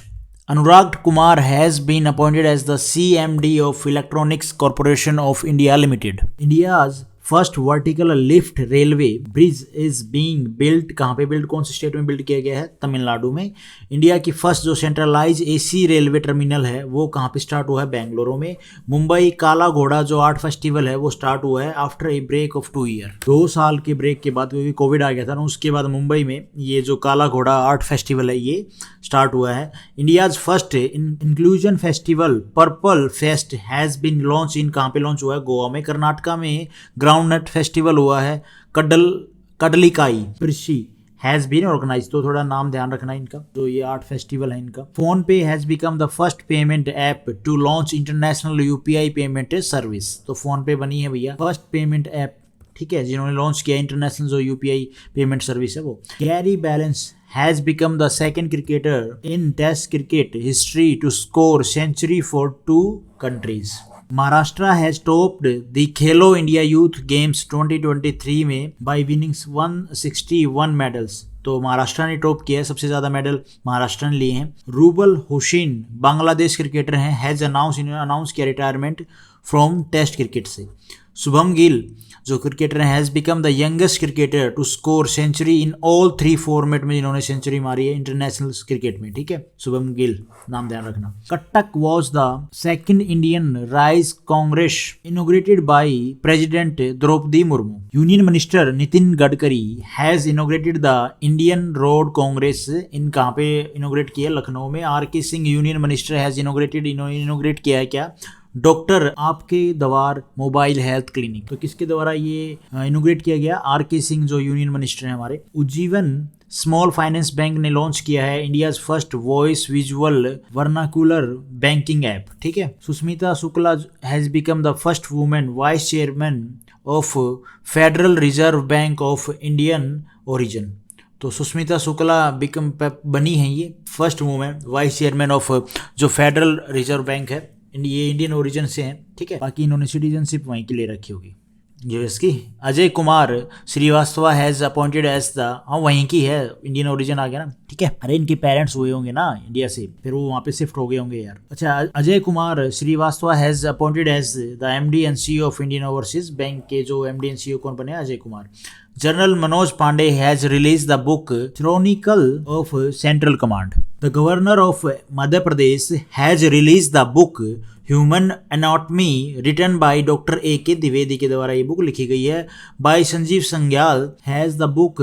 Anurag Kumar has been appointed as the CMD of electronics corporation of India limited. India's first vertical lift railway bridge is being built, कहाँ पे build, कौन से state में बिल्ड किया गया है? तमिलनाडु में। इंडिया की फर्स्ट जो सेंट्रलाइज AC रेलवे टर्मिनल है वो कहाँ पे स्टार्ट हुआ है? बेंगलुरु में। मुंबई काला घोड़ा जो आर्ट फेस्टिवल है वो स्टार्ट हुआ है after a break of 2 year, 2 साल के ब्रेक के बाद, क्योंकि कोविड आ गया था ना, उसके बाद मुंबई में ये जो काला घोड़ा आर्ट फेस्टिवल है ये स्टार्ट हुआ है। India's first inclusion festival purple fest has been launch in, कहाँ पे लॉन्च हुआ है? गोवा में। कर्नाटका में ग्राउंडनट फेस्टिवल हुआ है। कडलिकाई कृषि हैज बीन ऑर्गेनाइज, तो थोड़ा नाम ध्यान रखना इनका, जो ये आर्ट फेस्टिवल है इनका। PhonePe has become the first payment app to launch international UPI payment service. तो फोन पे बनी है भैया फर्स्ट पेमेंट ऐप, ठीक है, जिन्होंने लॉन्च किया इंटरनेशनल जो UPI पेमेंट सर्विस है वो। Gary Ballance has become the second cricketer in test cricket history to score century for 2 countries. Maharashtra has topped the Khelo India youth games 2023 में बाय विनिंग 161 मेडल्स। तो महाराष्ट्र ने टॉप किया है, सबसे ज्यादा मेडल महाराष्ट्र ने लिए हैं। रूबल हुसैन बांग्लादेश क्रिकेटर हैं, हैज अनाउंस किया रिटायरमेंट फ्रॉम टेस्ट क्रिकेट से। शुभम गिल जो क्रिकेटर हैं has become the youngest cricketer to score century in all 3 format में, जिन्होंने सेंचुरी मारी है इंटरनेशनल क्रिकेट में, ठीक है, शुभम गिल, नाम ध्यान रखना। Cuttack was the second Indian rice congress inaugurated by president Droupadi Murmu. Union minister Nitin Gadkari has inaugurated the Indian road congress in, कहाँ पे इनोग्रेट किया? लखनऊ में। RK Singh union minister has inaugurate किया है क्या? डॉक्टर आपके द्वार मोबाइल हेल्थ क्लिनिक। तो किसके द्वारा ये इनोग्रेट किया गया? RK सिंह जो यूनियन मिनिस्टर हैं हमारे। उज्जीवन स्मॉल फाइनेंस बैंक ने लॉन्च किया है India's first voice visual vernacular banking app, ठीक है। Sushmita Shukla has become the first women vice chairman of federal reserve bank of Indian origin. तो सुष्मिता शुक्ला बनी है ये first women vice chairman of जो फेडरल रिजर्व बैंक है, ये इंडियन ओरिजिन से हैं, ठीक है। बाकी इन्होंने सिटीजनशिप वहीं की ले रखी होगी यूएस की। Ajay Kumar Srivastava has appointed as the, हाँ वहीं की है, इंडियन ओरिजिन आ गया ना, ठीक है। अरे इनके पेरेंट्स हुए होंगे ना इंडिया से, फिर वो वहाँ पे शिफ्ट हो गए होंगे यार। अच्छा, Ajay Kumar Srivastava has appointed as the MD and CEO of Indian overseas bank के जो MD and CEO कौन बने? Ajay Kumar. General Manoj Pande has release the book chronicle of central command. The governor of Madhya Pradesh has release the book human anatomy written by doctor AK Dwivedi के द्वारा ये book लिखी गई है। By Sanjeev Sanyal has the book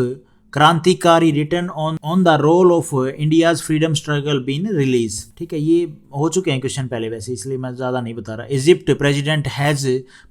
Krantikari return on the role of India's freedom struggle been release, ठीक है। ये हो चुके हैं क्वेश्चन पहले वैसे, इसलिए मैं ज़्यादा नहीं बता रहा। Egypt president has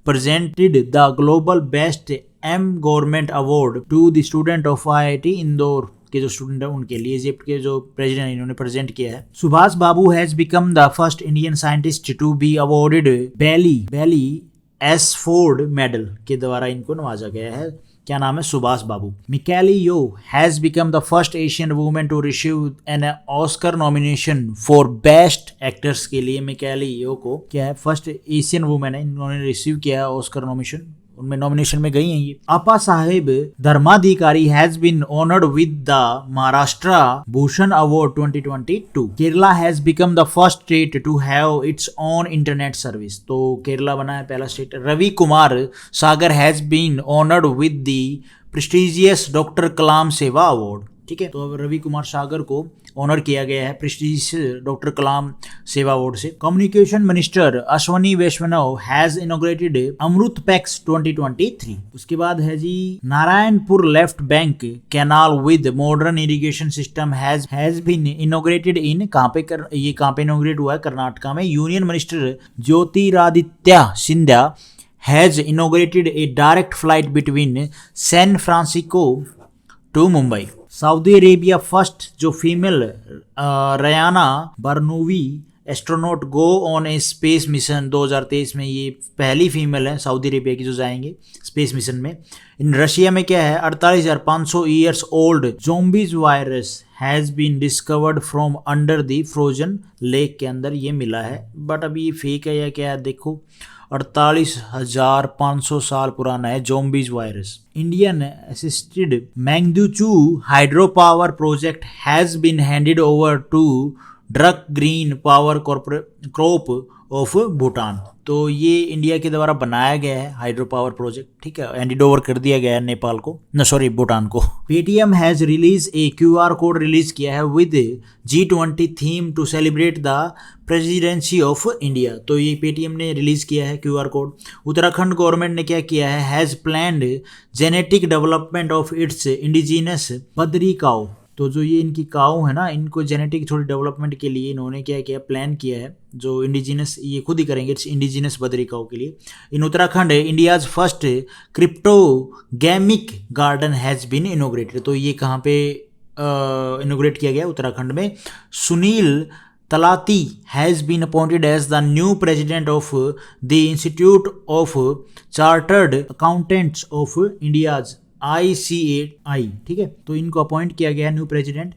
presented the global best government award to the student of IIT Indore के जो स्टूडेंट है उनके लिए इजिप्ट के जो प्रेसिडेंट इन्होंने प्रेजेंट किया है। Subhash Babu has become the first Indian scientist to be awarded Bailey Ashford medal के द्वारा इनको नवाजा गया है। क्या नाम है? Subhash Babu. Michelle Yeoh has become the first Asian women to receive an Oscar nomination for best actors के लिए मिकैली यो को क्या है? फर्स्ट एशियन वुमेन है, इन्होंने रिसीव किया है ऑस्कर नॉमिनेशन, उनमें नॉमिनेशन में गई हैं ये। Appa Saheb Dharmadhikari has been honoured with the Maharashtra Bhushan award 2022। Kerala has become the first state to have its own internet service. तो केरला बना है पहला state. Ravi Kumar Sagar has been honoured with the prestigious doctor Kalam Seva award, ठीक है। तो अब रवि कुमार सागर को ऑनर किया गया है prestigious doctor Kalam Seva award से। Communication minister Ashwini Vaishnaw has inaugurated Amrit Pex 2023। उसके बाद है जी Narayanpur left bank canal with modern irrigation system has been inaugurated in, कहाँ पे इनॉग्रेट हुआ है? कर्नाटका में। Union minister Jyotiraditya Scindia has inaugurated a direct flight between San Francisco to Mumbai. Saudi Arabia first जो female Rayyana Barnawi astronaut go on a space mission 2023 में, ये पहली female है सऊदी अरेबिया की जो जाएंगे स्पेस मिशन में। इन रशिया में क्या है, 48,500 years old zombies virus has been discovered from under the frozen lake के अंदर ये मिला है। बट अभी ये फेक है या क्या है, देखो 48,500 साल पुराना है zombies virus. Indian assisted Mangdechhu hydro power project has been handed over to Druk green power corp of Bhutan. तो ये इंडिया के द्वारा बनाया गया है हाइड्रो पावर प्रोजेक्ट, ठीक है, हैंडेड ओवर कर दिया गया है नेपाल को, भूटान को। Paytm has release a QR code release किया है with G20 theme to celebrate the presidency of India. तो ये पेटीएम ने रिलीज किया है QR कोड। उत्तराखंड गवर्नमेंट ने क्या किया है, has planned genetic development of its indigenous Badri cow. तो जो ये इनकी काऊ है ना, इनको जेनेटिक थोड़ी डेवलपमेंट के लिए इन्होंने क्या किया, प्लान किया है, जो इंडिजिनस ये खुद ही करेंगे, इट्स इंडिजिनस बद्री काऊ के लिए। In Uttarakhand India's first cryptogamic garden has been inaugurated. तो ये कहाँ पे इनोग्रेट किया गया, उत्तराखंड में। Sunil Talati has been appointed as the new president of the institute of chartered accountants of India's ICAI, ठीक है, तो इनको अपॉइंट किया गया new president.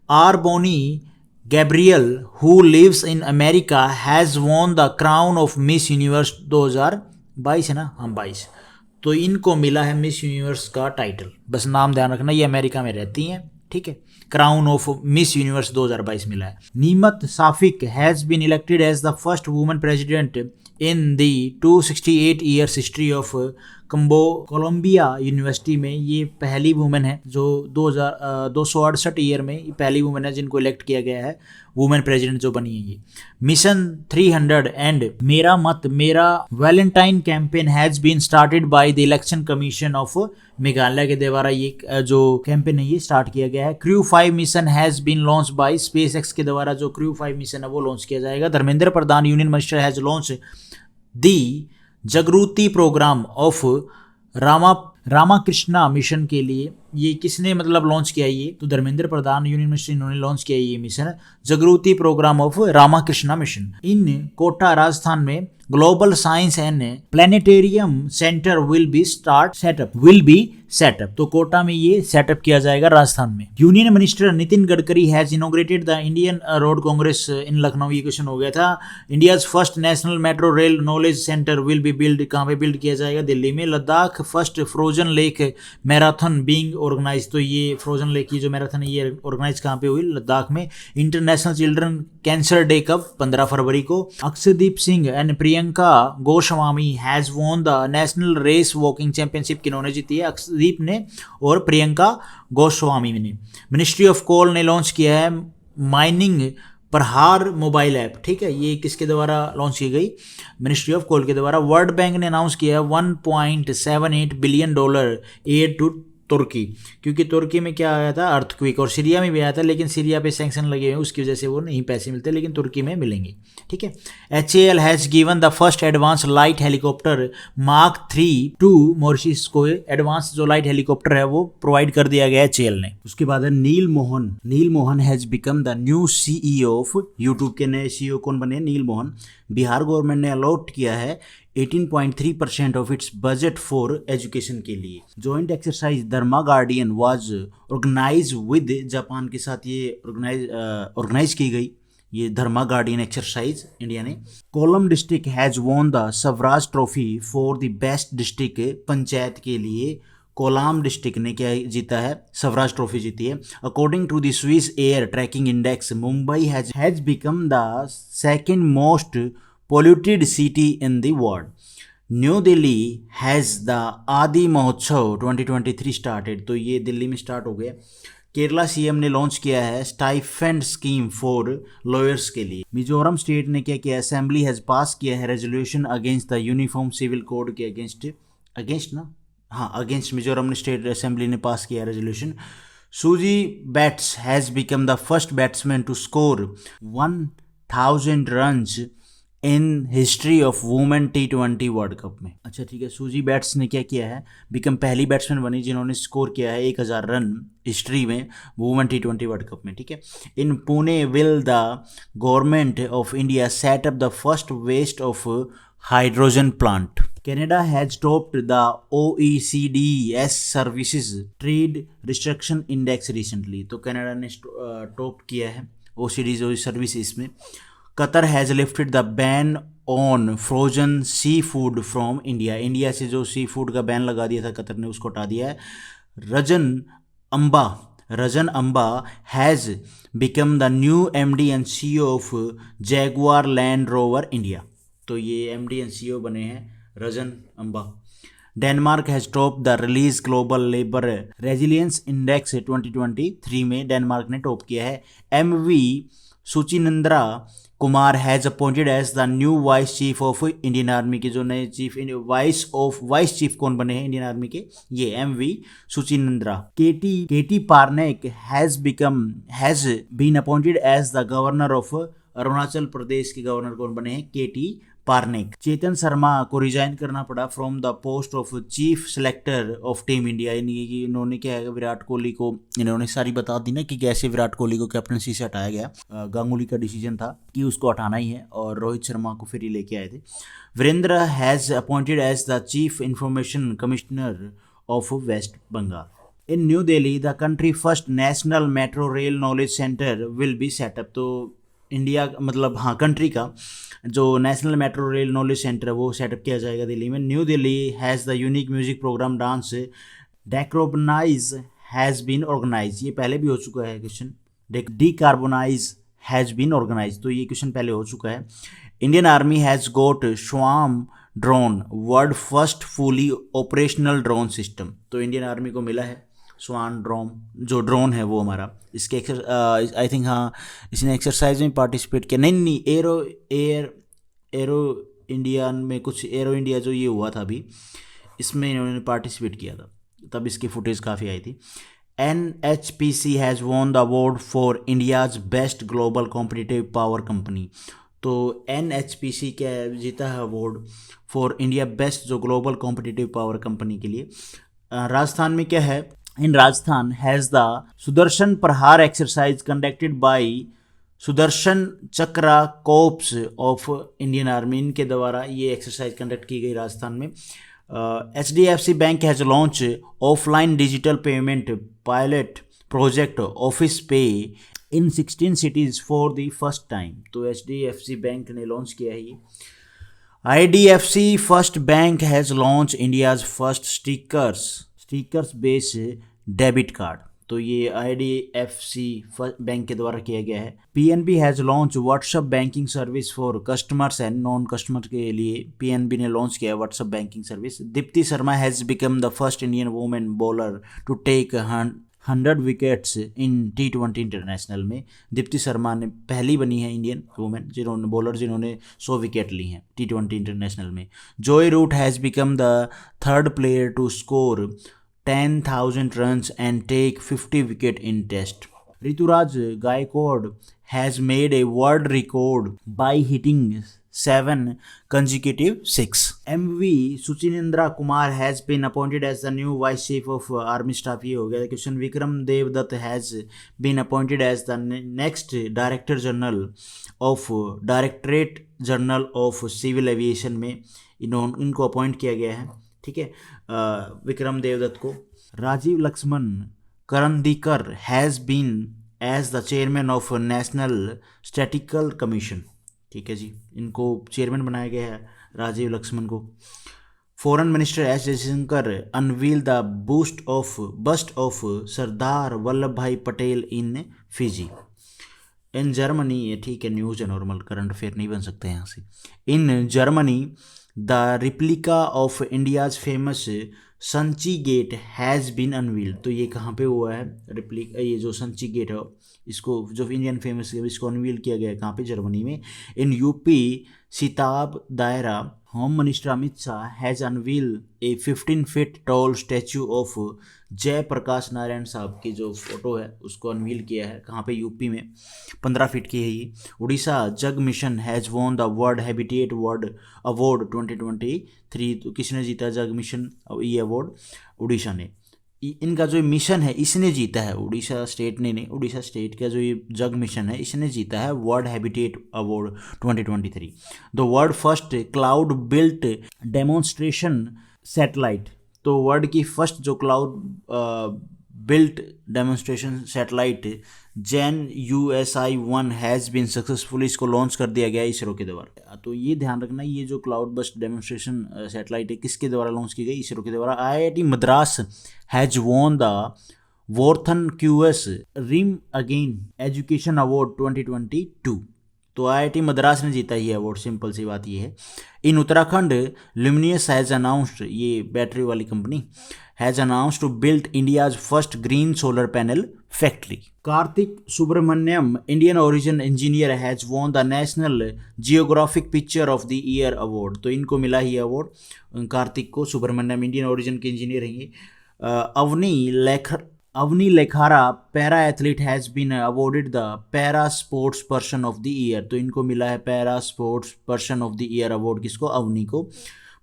R Bonney Gabriel who lives in America has won the crown of miss universe 2022 है ना, हाँ 22। तो इनको मिला है मिस यूनिवर्स का टाइटल, बस नाम ध्यान रखना, ये अमेरिका में रहती हैं, ठीक है। क्राउन ऑफ मिस यूनिवर्स 2022 मिला है। Nemat Shafik has been elected as the first woman president in the 268 years history of Columbia university में। ये पहली वुमेन है जो 268 ईयर में ये पहली वुमेन है जिनको इलेक्ट किया गया है वुमेन प्रेसिडेंट जो बनी है ये। मिशन 300 एंड मेरा मत मेरा Valentine campaign has been started by the election commission of Meghalaya के द्वारा ये जो कैंपेन है ये स्टार्ट किया गया है। Crew 5 mission has been launch by SpaceX के द्वारा जो क्रू 5 मिशन है वो लॉन्च किया जाएगा। Dharmendra Pradhan union minister has launch the Jagriti programme of Ramakrishna mission के लिए। ये किसने मतलब लॉन्च किया ये, तो धर्मेंद्र प्रधान यूनियन मिनिस्टर इन्होंने लॉन्च किया ये mission, Jagriti programme of Ramakrishna mission. In Kota Rajasthan में global science and planetarium centre will be set up. तो कोटा में ये सेटअप किया जाएगा राजस्थान में। Union minister Nitin Gadkari has inaugurated the Indian road congress in Lucknow. ये क्वेश्चन हो गया था। India's first national metro rail knowledge centre will be build, कहाँ पे बिल्ड किया जाएगा, दिल्ली में। Ladakh first frozen lake marathon being organise, तो ये फ्रोजन लेक की जो मैराथन है ये ऑर्गेनाइज कहाँ पे हुई, लद्दाख में। इंटरनेशनल चिल्ड्रन कैंसर डे कब, 15 फरवरी को। Akshdeep Singh and Priyanka Goswami has won the national race walking championship, किन्होंने जीती है, अक्षदीप ने और प्रियंका गोस्वामी ने। मिनिस्ट्री ऑफ कोल ने लॉन्च किया है माइनिंग प्रहार मोबाइल ऐप, ठीक है, ये किसके द्वारा लॉन्च की गई, मिनिस्ट्री ऑफ कोल के द्वारा। वर्ल्ड बैंक ने अनाउंस किया है $1.78 बिलियन एड टू तुर्की, क्योंकि तुर्की में क्या आया था, अर्थक्वेक, और सीरिया में भी आया था, लेकिन सीरिया पे सैंक्शन लगे हुए उसकी वजह से वो नहीं पैसे मिलते, लेकिन तुर्की में मिलेंगे, ठीक है। HAL has given the first advance light helicopter Mark 3 to Mauritius को। एडवांस जो लाइट हेलीकॉप्टर है वो प्रोवाइड कर दिया गया है HAL ने। उसके बाद है Neel Mohan has become the new CEO of YouTube. के नए CEO कौन बने, नील मोहन। बिहार गवर्नमेंट ने अलॉट किया है 18.3% of its budget for education के लिए। Joint exercise Dharma guardian was organise with Japan के साथ ये ऑर्गेनाइज की गई, ये धर्मा गार्डियन एक्सरसाइज इंडिया ने। Kollam district has won the Swaraj trophy for the best district panchayat के लिए। कोलाम डिस्ट्रिक्ट ने क्या जीता है, स्वराज ट्रॉफी जीती है। According to the Swiss air tracking index, Mumbai has become the second most polluted city in the world. New Delhi has the आदि महोत्सव 2023 started, तो ये दिल्ली में स्टार्ट हो गया। केरला CM ने लॉन्च किया है स्टाइफेंड स्कीम फॉर लॉयर्स के लिए। मिजोरम स्टेट ने क्या किया, असेंबली हैज पास किया है resolution against the uniform civil code के अगेंस्ट मिजोरम ने स्टेट असेंबली ने पास किया resolution. Suzie Bates has become the first batsman to score 1000 runs in history of women T20 world cup में। अच्छा ठीक है, सूजी बैट्स ने क्या किया है, बिकम पहली बैट्समैन बनी जिन्होंने स्कोर किया है 1000 रन हिस्ट्री में वुमेन T20 वर्ल्ड कप में। ठीक है, in Pune will the government of India set up the first waste of hydrogen plant. Canada has topped the OECD's Services Trade Restriction Index recently। तो Canada ने top किया है OECD जो services में। Qatar has lifted the ban on frozen sea food from India. India से जो sea food का ban लगा दिया था कतर ने, उसको हटा दिया है। Rajan Amba has become the new MD and CEO of Jaguar land rover India. तो ये MD एंड CEO बने हैं Rajan Amba. Denmark has top the release global labour resilience index 2023 में डेनमार्क ने टॉप किया है। MV Suchindra Kumar has appointed as the new vice chief of Indian army के जो नए चीफ वाइस चीफ कौन बने हैं इंडियन आर्मी के, ये MV Suchindra. K T Parnaik has been appointed as the governor of Arunachal Pradesh के गवर्नर कौन बने हैं, केटी पार्नेक। चेतन शर्मा को रिजाइन करना पड़ा from the post of chief selector of team India. इन्होंने क्या है, विराट कोहली को इन्होंने सारी बता दी ना कि कैसे विराट कोहली को कैप्टनसी से हटाया गया। गांगुली का डिसीजन था कि उसको हटाना ही है और रोहित शर्मा को फिर ही लेके आए थे। Virendra has appointed as the chief information commissioner of west Bengal. In new Delhi the country first national metro rail knowledge centre will be set up. तो इंडिया मतलब हाँ कंट्री का जो national metro rail knowledge centre है वो सेटअप किया जाएगा दिल्ली में। New Delhi has the unique music programme dance decarbonise has been organise. ये पहले भी हो चुका है question. Decarbonise has been organise, तो ये क्वेश्चन पहले हो चुका है। Indian army has got swarm drone world first fully operational drone system. तो इंडियन आर्मी को मिला है स्वान ड्रोन, जो ड्रोन है वो हमारा। इसके आई थिंक हाँ इसने एक्सरसाइज में पार्टिसिपेट किया। नहीं एरो इंडिया में कुछ एरो इंडिया जो ये हुआ था अभी, इसमें इन्होंने पार्टिसिपेट किया था, तब इसकी फुटेज काफ़ी आई थी। NHPC has won the award for India's best global competitive power company. तो NHPC क्या जीता है अवार्ड फॉर इंडिया बेस्ट जो ग्लोबल कॉम्पिटिटिव पावर कंपनी के लिए। राजस्थान में क्या है, इन राजस्थान हैज़ द सुदर्शन प्रहार exercise conducted by Sudarshan chakra cops of Indian army. इनके द्वारा ये एक्सरसाइज कंडक्ट की गई राजस्थान में। HDFC bank has launch offline digital payment pilot project office पे इन 16 cities for the first time. तो HDFC बैंक ने लॉन्च किया है ये। IDFC first bank has launch India's first stickers base debit card. तो ये IDFC बैंक के द्वारा किया गया है। PNB has launch WhatsApp banking service for customers and non customer के लिए PNB ने लॉन्च किया WhatsApp banking service. Deepti Sharma has become the first Indian women bowler to take 100 wickets in T20 international में। दीप्ति शर्मा ने पहली बनी है इंडियन वुमेन जिन्होंने 100 विकेट ली हैं T20 इंटरनेशनल में। Joe Root has become the third player to score 10,000 runs and take 50 wicket in test. Rituraj Gaikwad has made a world record by hitting 7 consecutive 6. MV Suchinendra Kumar has been appointed as the new Vice Chief of Army Staff। ये हो गया क्वेश्चन। Vikram Devdutt has been appointed as the next Director General of Directorate General of Civil Aviation में इनको appoint किया गया है। ठीक है, विक्रम देवदत्त को। Rajeev Laxman Karandikar has been as the chairman of national statistical commission. ठीक है जी, इनको चेयरमैन बनाया गया है राजीव लक्ष्मण को। Foreign minister S Jaishankar unveil the bust of Sardar Vallabh Bhai Patel in Fiji. In Germany, ये ठीक है न्यूज़ है नॉर्मल, करंट अफेयर नहीं बन सकते यहाँ से। In Germany the replica of India's famous Sanchi gate has been unveiled. तो ये कहाँ पे हुआ है रिप्लिका, ये जो संची गेट है इसको जो इंडियन फेमस है इसको अनवील किया गया है कहाँ पे, जर्मनी में। In UP Sitab Daira, Home Minister Amit Shah has unveiled a 15 feet tall statue of जय प्रकाश नारायण साहब की जो फोटो है उसको अनवील किया है। कहाँ पे? यूपी में। 15 फीट की है ये। Odisha Jaga mission has won the world habitat world award 2023। तो किसने जीता जग मिशन ये अवार्ड? उड़ीसा ने। इनका जो मिशन है इसने जीता है, उड़ीसा स्टेट ने नहीं। उड़ीसा स्टेट का जो ये जग मिशन है इसने जीता है world habitat award 2023। The world first cloud built demonstration satellite, तो वर्ल्ड की फर्स्ट जो क्लाउड बिल्ट डेमोन्स्ट्रेशन सैटेलाइट जैन USI-1 हैज़ बीन सक्सेसफुली, इसको लॉन्च कर दिया गया इसरो के द्वारा। तो ये ध्यान रखना, ये जो क्लाउड बस्ट डेमोन्स्ट्रेशन सैटेलाइट है किसके द्वारा लॉन्च की गई? इसरो के द्वारा। IIT Madras has won the वॉर्थन QS reimagine education award 2022। तो IIT मद्रास ने जीता ये अवार्ड, सिंपल सी बात ये है। In Uttarakhand Luminous has announced, ये बैटरी वाली company has announced to build India's first green solar panel factory. Kartik Subramaniam, Indian origin engineer, has won the National Geographic picture of the year award. तो इनको मिला ही award, Kartik को सुब्रमण्यम, इंडियन ओरिजिन के engineer हैं ये। Avani Lekhara para athlete has been awarded the para sports person of the year. तो इनको मिला है para sports person of the year award, किसको? अवनी को।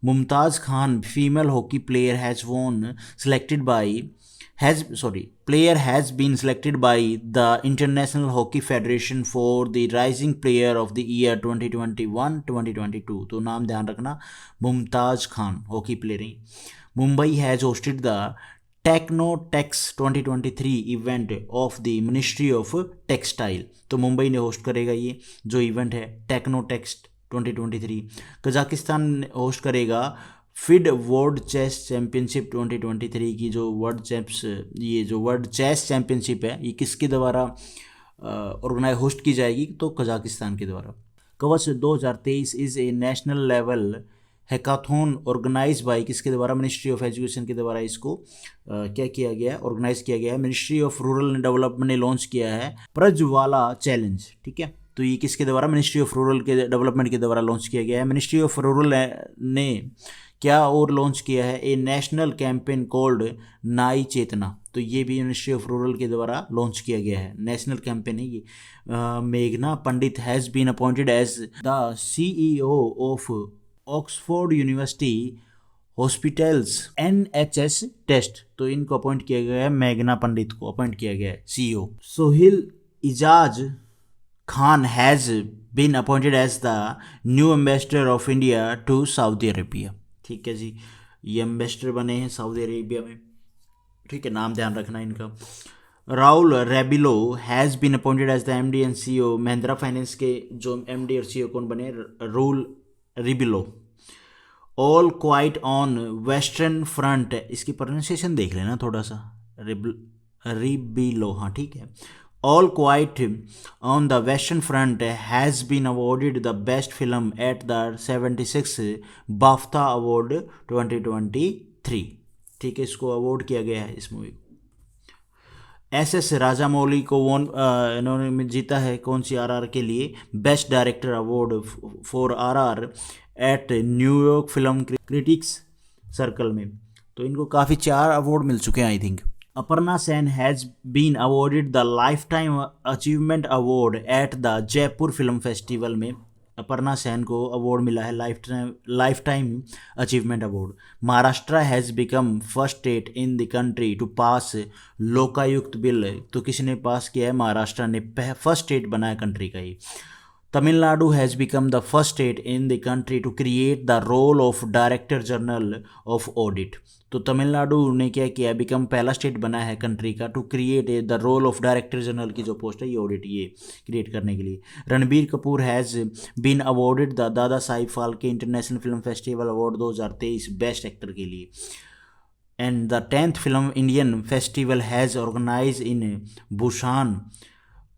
Mumtaz Khan female hockey player has won selected by player has been selected by the International Hockey Federation for the Rising Player of the Year 2021-2022। तो नाम ध्यान रखना, मुमताज़ खान हॉकी प्लेयर हैं। Mumbai has hosted the Technotex 2023 event of the ministry of textile. तो मुंबई ने host करेगा ये जो इवेंट है टेक्नोटेक्स 2023। कजाकिस्तान होस्ट करेगा फिड वर्ल्ड चेस चैम्पियनशिप 2023 की जो वर्ल्ड चेस चैम्पियनशिप है ये किसके द्वारा ऑर्गेनाइज होस्ट की जाएगी? तो कजाकिस्तान के द्वारा। Kavach 2023 is a national level hackathon organise by, किसके द्वारा? मिनिस्ट्री ऑफ एजुकेशन के द्वारा इसको क्या किया गया है? ऑर्गेनाइज किया गया है। मिनिस्ट्री ऑफ रूरल डेवलपमेंट ने लॉन्च किया है प्रज्वाला चैलेंज, ठीक है। तो ये किसके द्वारा? मिनिस्ट्री ऑफ रूरल के डेवलपमेंट के द्वारा लॉन्च किया गया है। मिनिस्ट्री ऑफ रूरल ने क्या और लॉन्च किया है? ए नेशनल कैंपेन कॉल्ड नाई चेतना। तो ये भी मिनिस्ट्री ऑफ रूरल के द्वारा लॉन्च किया गया है, नेशनल कैंपेन है ये। मेघना Pandit has been appointed as the CEO of Oxford university hospitals NHS trust. तो इनको अपॉइंट किया गया है, मेघना पंडित को अपॉइंट किया गया है CEO। Sohail Ejaz Khan has been appointed as the new ambassador of India to Saudi Arabia. ठीक है जी, ये एम्बेसडर बने हैं सऊदी अरेबिया में, ठीक है, नाम ध्यान रखना इनका। Rahul Rebello has been appointed as the MD and CEO। Mahindra finance के जो MD और CEO कौन बने? Rahul Rebello. All quiet on western front, इसकी प्रोनाउंसिएशन देख लेना थोड़ा सा, रिबिलो, हाँ ठीक है। All Quiet on the Western Front has been awarded the best film at the 76th BAFTA Award 2023। ठीक है, इसको अवार्ड किया गया है इस मूवी को। SS राजामौली को इन्होंने जीता है कौन सी? RR के लिए best director award for RR at New York film critics circle में। तो इनको काफ़ी 4 अवार्ड मिल चुके हैं I think. Aparna Sen has been awarded the life time achievement award at the Jaipur film festival में। अपर्णा सेन को अवार्ड मिला है life time achievement award. Maharashtra has become first state in the country to pass Lokayukta bill. तो किसने पास किया है? महाराष्ट्र ने फर्स्ट स्टेट बनाया कंट्री का ही। Tamil Nadu has become the first state in the country to create the role of director general of audit. तो तमिलनाडु ने क्या किया? बिकम पहला स्टेट बना है कंट्री का to create the role of director general की जो पोस्ट है ये ऑडिट ये क्रिएट करने के लिए। Ranbir Kapoor has been awarded the Dada Saheb Phalke international film festival award 2023 best actor के लिए। And the 10th film Indian festival has organise in Busan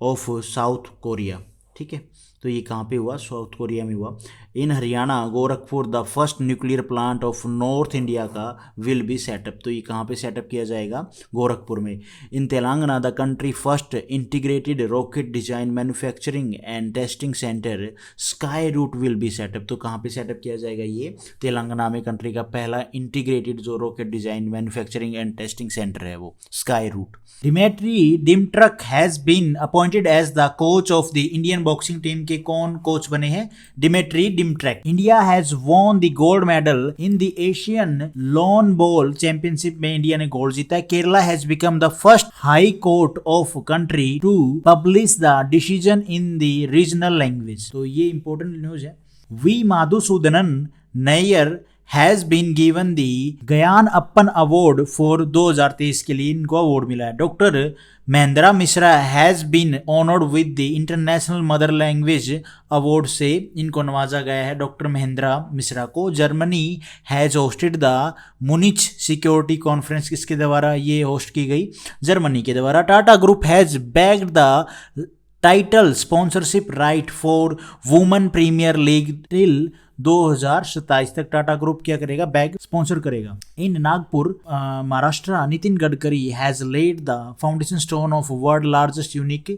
of south Korea. ठीक है, तो ये कहाँ पे हुआ? साउथ कोरिया में हुआ। In Haryana Gorakhpur the first nuclear plant of north India का विल बी सेटअप। तो ये कहाँ पे सेटअप किया जाएगा? गोरखपुर में। In Telangana the country first integrated rocket design manufacturing and testing centre Skyroot will be set up. तो कहाँ पे सेटअप किया जाएगा? ये तेलंगाना में कंट्री का पहला इंटीग्रेटेड जो rocket design manufacturing and testing centre है वो Skyroot. Dmitry Dmitruk has been appointed as the coach of the Indian boxing team के कौन कोच बने हैं? Dmitry Dmitruk. India has won the gold medal in the Asian lawn ball championship में India ने gold जीता है। Kerala has become the first high court of country to publish the decision in the regional language. तो ये important news है। V Madhusoodanan Nair has been given the Jnanappana award for 2023 के लिए इनको अवार्ड मिला है। Doctor Mahendra Mishra has been honoured with the international mother language award से इनको नवाजा गया है डॉक्टर महेंद्रा मिश्रा को। Germany has hosted the Munich security conference, किसके द्वारा ये होस्ट की गई? जर्मनी के द्वारा। Tata group has backed the title sponsorship right for women premier league till 2027 तक टाटा ग्रुप क्या करेगा? बैग स्पॉन्सर करेगा। In Nagpur Maharashtra Nitin Gadkari has lead the foundation stone of world largest unique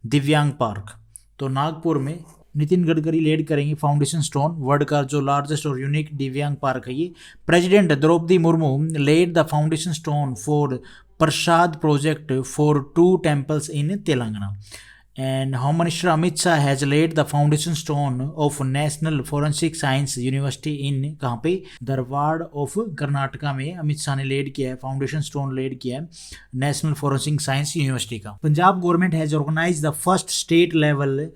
Divyang park. तो नागपुर में नितिन गडकरी लेड करेंगे फाउंडेशन स्टोन, वर्ल्ड का जो लार्जेस्ट और यूनिक दिव्यांग पार्क है ये। President Droupadi Murmu laid the foundation stone for Prasad project for 2 temples in Telangana. And Home Minister Amit Shah has laid the foundation stone of National Forensic Science University in कहाँ पे? Dharwad of Karnataka में अमित शाह ने lead किया है, foundation stone lead किया है national forensic science university का। Punjab government has organise the first state level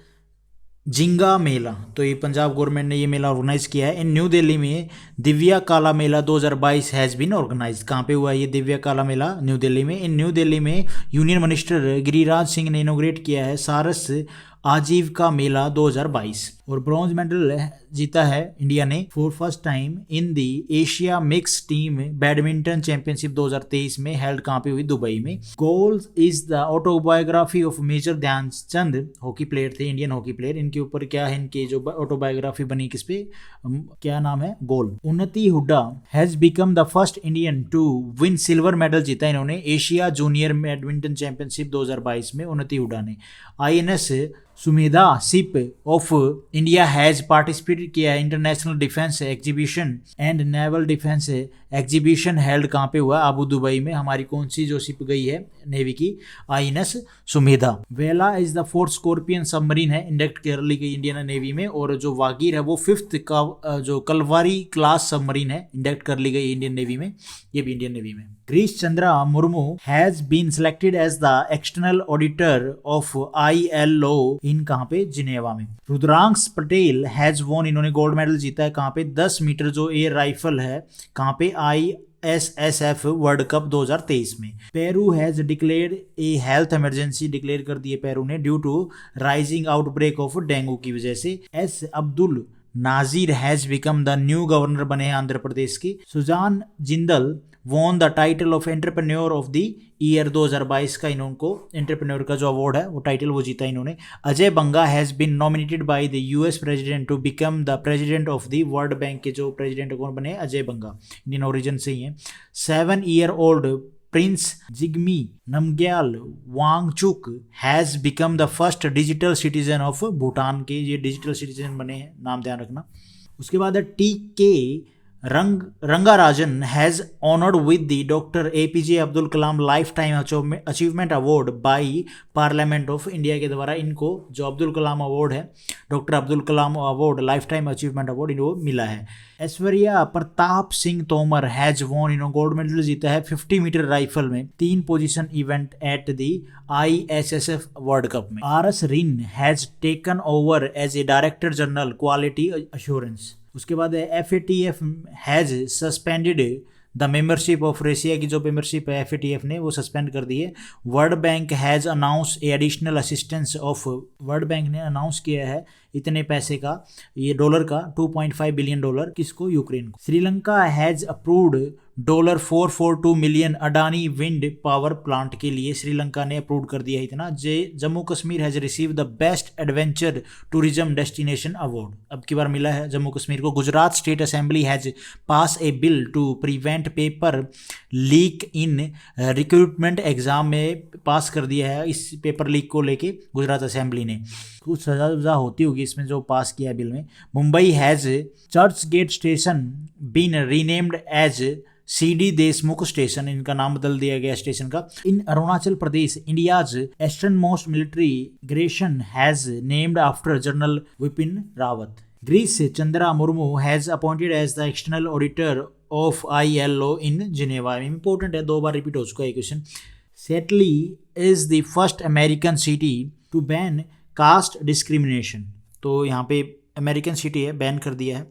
jhinga mela. तो ये पंजाब गवर्नमेंट ने ये मेला ऑर्गेनाइज किया है। इन न्यू दिल्ली में दिव्या काला मेला 2022 हैज़ बीन ऑर्गेनाइज। कहाँ पे हुआ ये दिव्या काला मेला? न्यू दिल्ली में। इन न्यू दिल्ली में यूनियन मिनिस्टर गिरिराज सिंह ने इनोग्रेट किया है सारस आजीविका मेला 2022। और ब्रॉन्ज मेडल जीता है इंडिया ने for first time in the Asia mix team badminton championship 2023 में, हेल्ड कहाँ पे हुई? दुबई में। Goals is the autobiography of major Dhyanchand, hockey player थे, इंडियन हॉकी प्लेयर। इनके ऊपर क्या है? इनकी जो ऑटोबायोग्राफी बनी किस पे, क्या नाम है? Goal. Unnati Hooda has become the first Indian to win silver medal जीता इन्होंने एशिया जूनियर बैडमिंटन चैंपियनशिप 2022 में, उन्नति हुड्डा ने। INS Sumedha ship of India has participate किया है international defence exhibition and naval defence exhibition, held कहाँ पे हुआ? अबू दुबई में। हमारी कौन सी जो शिप गई है नेवी की? INS सुमेधा। वेला is the 4th scorpion submarine है, इंडक्ट कर ली गई इंडियन नेवी में। और जो वागीर है वो 5th का जो कलवारी क्लास सबमरीन है, इंडक्ट कर ली गई इंडियन नेवी में, ये भी इंडियन नेवी में। Girish Chandra Murmu has been selected as the external auditor of ILO in कहाँ पे? जिनेवा में। रुद्रांश पटेल हैज वॉन, इन्होंने गोल्ड मेडल जीता है कहाँ पे? 10 मीटर जो एयर राइफल है, कहाँ पे? ISSF वर्ल्ड कप 2023 में। Peru has declare a health emergency, declare कर दिए पेरू ने due to rising outbreak of dengue की वजह से। S Abdul Nazeer has become the new governor बने हैं आंध्र प्रदेश के। Sujan Jindal won the title of entrepreneur of the year 2022 का इनको एंटरप्रेन्योर का जो अवार्ड है वो टाइटल वो जीता इन्होंने। Ajay Banga has been nominated by the US president to become the president of the world bank के जो प्रेसिडेंट कौन बने? अजय बंगा, इंडियन ओरिजिन से ही है। 7-year-old prince Jigme Namgyel Wangchuck has become the first digital citizen of Bhutan के, ये डिजिटल सिटीजन बने हैं, नाम ध्यान रखना। उसके बाद TK Rangarajan has honoured with the doctor APJ Abdul Kalam life time achievement award by parliament of India के द्वारा इनको जो अब्दुल कलाम अवार्ड है, doctor Abdul Kalam award life time achievement award इनको मिला है। ऐश्वर्या प्रताप सिंह तोमर हैज वॉन, इन्होंने गोल्ड मेडल जीता है 50 मीटर राइफल में, 3 position event at the ISSF world cup में। RS रिन has taken over as a director general quality assurance. उसके बाद FATF has suspended the membership of Russia की जो मेंबरशिप है FATF ने वो सस्पेंड कर दी है। World bank has announce additional assistance of, world bank ने अनाउंस किया है इतने पैसे का, ये डॉलर का $2.5 बिलियन किसको, यूक्रेन को। Sri Lanka has approved $442 million Adani wind power plant के लिए श्रीलंका ने अप्रूव कर दिया इतना। Jammu Kashmir has receive the best adventure tourism destination award, अब की बार मिला है जम्मू कश्मीर को। Gujarat state assembly has pass a bill to prevent paper leak in recruitment exam में पास कर दिया है इस पेपर लीक को लेके गुजरात असेंबली ने। कुछ सजा होती होगी इसमें जो पास किया बिल में। Mumbai has Churchgate station been renamed as CD Deshmukh station, इनका नाम बदल दिया गया स्टेशन का। In Arunachal Pradesh India's easternmost military garrison has named after general Bipin Rawat. Girish Chandra Murmu has appointed as the external auditor of ILO in Geneva. Important है, 2 बार repeat हो चुका है question. Seattle is the first American city to ban caste discrimination, तो यहाँ पे American city है, ban कर दिया है।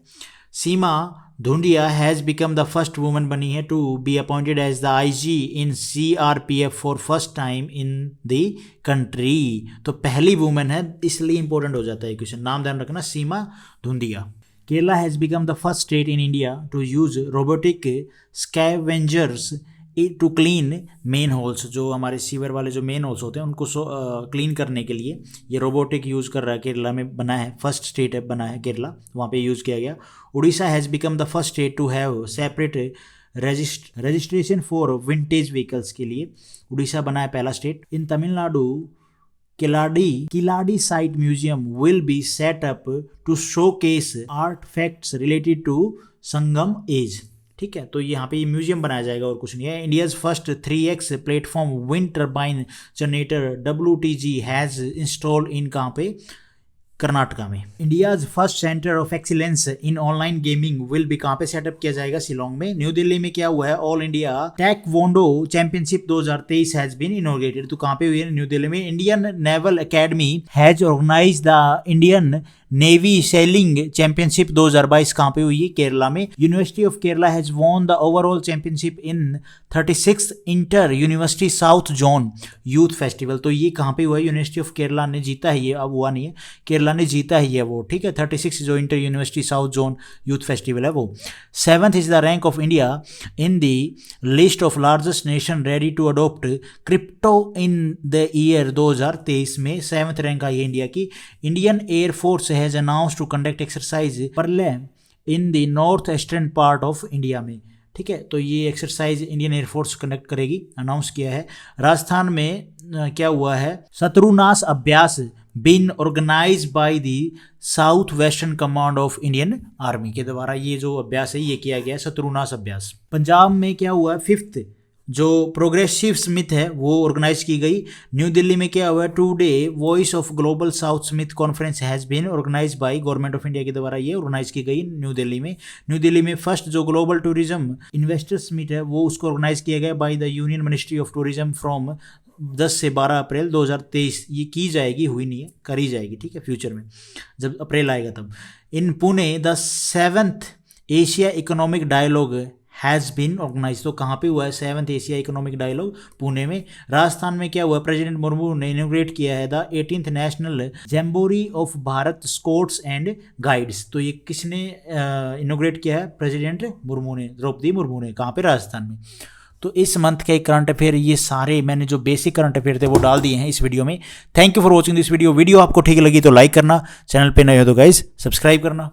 Seema Dhundiya has become the first woman बनी है to be appointed as the IG in CRPF for first time in the country, तो पहली वुमन है, इसलिए इंपॉर्टेंट हो जाता है क्वेश्चन, नाम ध्यान रखना, Seema Dhundiya. Kerala has become the first state in India to use robotic scavengers to clean manholes, जो हमारे सीवर वाले जो मेन होल्स होते हैं उनको क्लीन करने के लिए ये रोबोटिक यूज़ कर रहा है, केरला में बना है, फर्स्ट स्टेट है बना है केरला, वहाँ पे यूज़ किया गया। Odisha has become the first state to have separate registration for vintage vehicles के लिए, उड़ीसा बना है पहला state. In Tamil Nadu Keeladi site museum will be set up to showcase artefacts related to Sangam age, ठीक है, तो यहाँ पे ये म्यूजियम बनाया जाएगा और कुछ नहीं है। India's first 3X platform wind turbine generator WTG has installed in कहाँ पे, कर्नाटका में। India's first centre of excellence in online gaming will भी कहाँ पे सेटअप किया जाएगा, शिलोंग में। न्यू दिल्ली में क्या हुआ है, all India taekwondo championship 2023 has been inaugurated, तो कहाँ पे हुई है, न्यू दिल्ली में। Indian naval academy has organise the Indian navy sailing championship 2022 कहाँ पे हुई है, केरला में। University of Kerala has won the overall championship in 36 inter university south zone youth festival, तो ये कहाँ पे हुआ है, यूनिवर्सिटी ऑफ केरला ने जीता है ये, अब हुआ नहीं है, केरला ने जीता ही है वो, ठीक है। 36 जो inter university south zone youth festival है वो। 7th is the rank of India in the list of largest nation ready to adopt crypto in the year 2023 में 7th रैंक आई है इंडिया की। Indian air force has announced to conduct exercise Pralay in the north eastern part of India में, ठीक है, तो ये exercise Indian air force conduct करेगी, अनाउंस किया है। राजस्थान में क्या हुआ है, शत्रुनाश अभ्यास been organise by the south western command of Indian army के द्वारा ये जो अभ्यास है ये किया गया है, शत्रुनाश अभ्यास। पंजाब में क्या हुआ है, 5th जो प्रोग्रेसिव स्मिथ है वो ऑर्गेनाइज की गई। न्यू दिल्ली में क्या हुआ है, 2-day voice of global south summit conference has been organise by government of India के द्वारा ये ऑर्गेनाइज की गई न्यू दिल्ली में। न्यू दिल्ली में फर्स्ट जो ग्लोबल टूरिज्म इन्वेस्टर समिट है वो उसको ऑर्गेनाइज किया गया by the union ministry of tourism from 10 से 12 अप्रैल 2023, ये की जाएगी, हुई नहीं है, करी जाएगी, ठीक है, फ्यूचर में जब अप्रैल आएगा तब। In Pune the 7th Asia economic dialogue has been organise, तो कहाँ पे हुआ है 7th Asia economic dialogue, Pune में। राजस्थान में क्या हुआ, प्रेसिडेंट मुर्मू ने इनोग्रेट किया है the 18th national jamboree of Bharat scouts and guides, तो ये किसने इनोग्रेट किया है, प्रेसिडेंट मुर्मू ने, द्रौपदी मुर्मू ने, कहाँ पे, राजस्थान में। तो इस मंथ के करंट अफेयर ये सारे मैंने जो बेसिक करंट अफेयर थे वो डाल दिए हैं इस वीडियो में। Thank you for watching this video. Video आपको ठीक लगी तो लाइक करना, चैनल पे नए हो तो गाइस सब्सक्राइब करना।